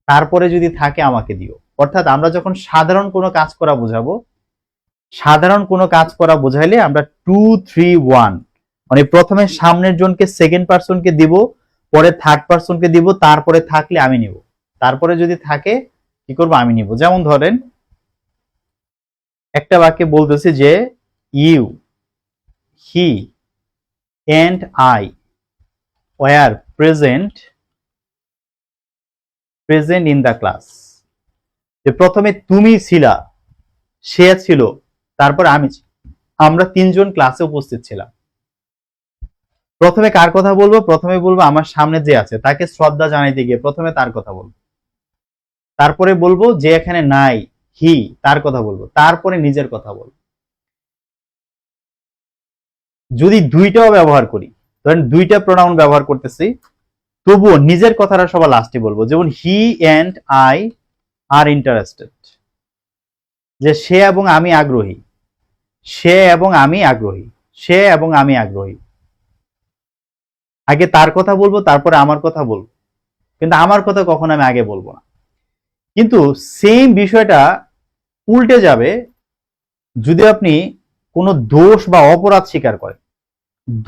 তারপরে যদি থাকে আমাকে দিও। অর্থাৎ আমরা যখন সাধারণ কোনো কাজ করা বোঝাবো, সাধারণ কোনো কাজ করা বোঝাইলে আমরা 2 3 1, মানে প্রথমে সামনের জনকে সেকেন্ড পারসনকে দিব, পরে থার্ড পারসনকে দিব, তারপরে থাকলে আমি নিব, তারপরে যদি থাকে কি করব, আমি নিব। যেমন ধরেন একটা বাক্যে বলতেছি যে you, he and I were present in the class. যে প্রথমে তুমি ছিলা, সে ছিল, তারপর আমি, আমরা তিনজন ক্লাসে উপস্থিত ছিলাম। প্রথমে কার কথা বলবো? প্রথমে বলবো আমার সামনে যে আছে তাকে শ্রদ্ধা জানাইতে গিয়ে প্রথমে তার কথা বলবো, তারপরে বলবো যে এখানে নাই, হি, তার কথা বলবো, তারপরে নিজের কথা বলবো। যদি দুইটাও ব্যবহার করি, ধরেন দুইটা প্রোনাউন ব্যবহার করতেছি, তবুও নিজের কথাটা সবার লাস্টে বলবো। যেমন হি এন্ড আই আর ইন্টারেস্টেড, যে সে এবং আমি আগ্রহী, সে এবং আমি আগ্রহী, সে এবং আমি আগ্রহী। আগে তার কথা বলবো, তারপরে আমার কথা বলবো, কিন্তু আমার কথা কখনো আমি আগে বলবো না। কিন্তু সেম বিষয়টা উল্টে যাবে যদি আপনি কোনো দোষ বা অপরাধ স্বীকার করেন।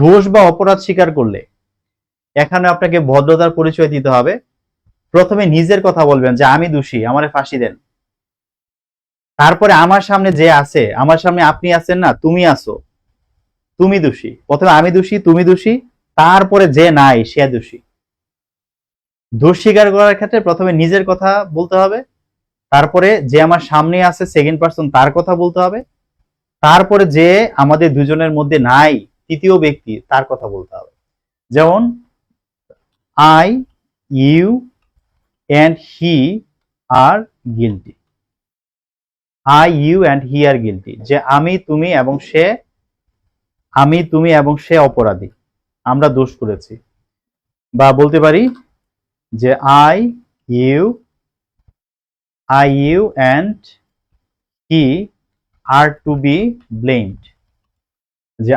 দোষ বা অপরাধ স্বীকার করলে এখানে আপনাকে ভদ্রতার পরিচয় দিতে হবে। প্রথমে নিজের কথা বলবেন যে আমি দোষী, আমারে ফাঁসি দেন। তারপরে আমার সামনে যে আছে, আমার সামনে আপনি আছেন না, তুমি আছো, তুমি দোষী। প্রথমে আমি দোষী, তুমি দোষী, তারপরে যে নাই সে দোষী। দোষ স্বীকার করার ক্ষেত্রে প্রথমে নিজের কথা বলতে হবে, তারপরে যে আমার সামনে আছে সেকেন্ড পারসন তার কথা বলতে হবে, তারপরে যে আমাদের দুজনের মধ্যে নাই তৃতীয় ব্যক্তি তার কথা বলতে হবে। যেমন I, you and he are guilty, I, you and he are guilty, যে আমি, তুমি এবং সে, আমি, তুমি এবং সে অপরাধী, আমরা দোষ করেছি। বা বলতে পারি যে you you and he are to be blamed, যে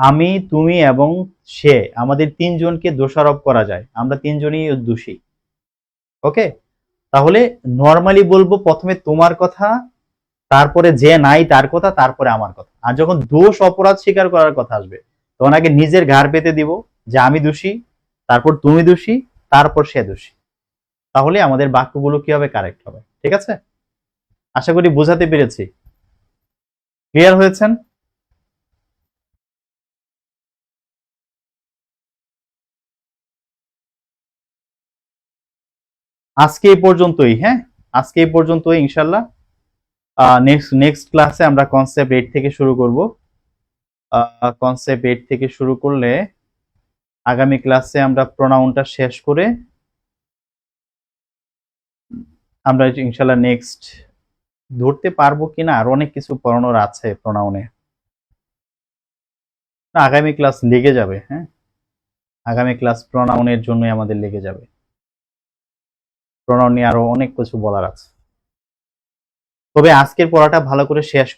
আমি, তুমি এবং সে, আমাদের তিনজনকে দোষারোপ করা যায়, আমরা তিনজনই দোষী। ওকে, তাহলে নর্মালি বলবো প্রথমে তোমার কথা, তারপরে যে নাই তার কথা, তারপরে আমার কথা। আর যখন দোষ অপরাধ স্বীকার করার কথা আসবে, তখন আগে নিজের ঘাড় পেতে দিব যে আমি দোষী, তারপর তুমি দোষী, তারপর সে দোষী। তাহলে আমাদের বাক্যগুলো কি হবে? কারেক্ট হবে। ঠিক আছে, আশা করি বোঝাতে পেরেছি। ক্লিয়ার হয়েছেন? আজকে এই পর্যন্তই। হ্যাঁ, আজকে এই পর্যন্তই ইনশাল্লাহ। নেক্সট নেক্সট ক্লাসে আমরা কনসেপ্ট 8 থেকে শুরু করব। কনসেপ্ট 8 থেকে শুরু করলে আগামী ক্লাসে আমরা প্রোনাউনটা শেষ করে আমরা ইনশাল্লাহ নেক্সট ধরতে পারবো কিনা, আর অনেক কিছু পড়ানোর আছে প্রোনাউনে। আগামী ক্লাস লেগে যাবে। হ্যাঁ, আগামী ক্লাস প্রোনাউনের জন্যই আমাদের লেগে যাবে। প্রোনাউন নিয়ে আরো অনেক কিছু বলার আছে। তবে আজকের পড়াটা ভালো করে শেষ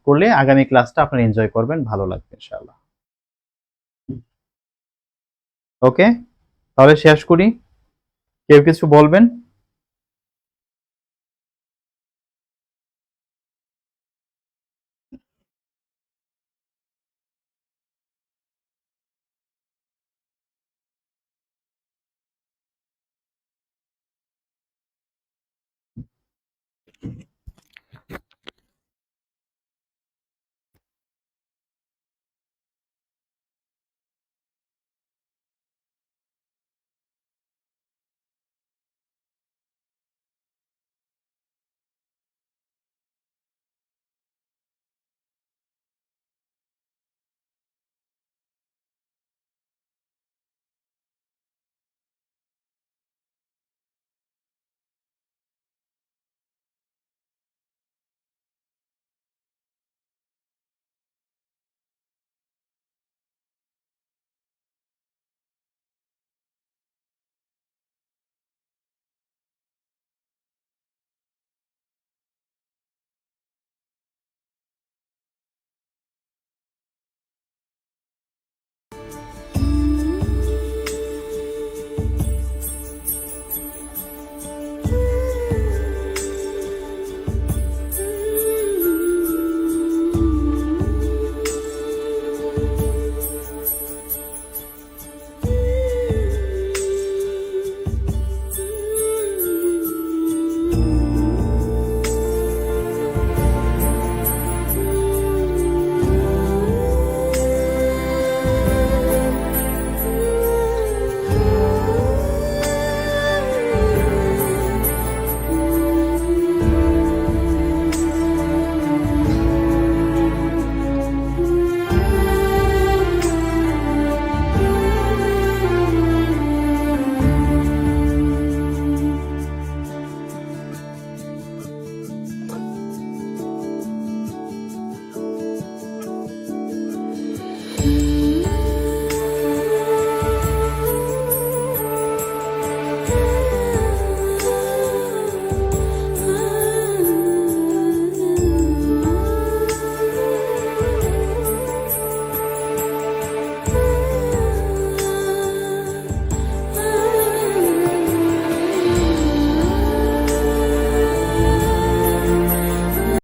করলে আগামী ক্লাসটা আপনারা এনজয় করবেন, ভালো লাগবে ইনশাআল্লাহ। ওকে, তাহলে শেষ করি। কেউ কিছু বলবেন?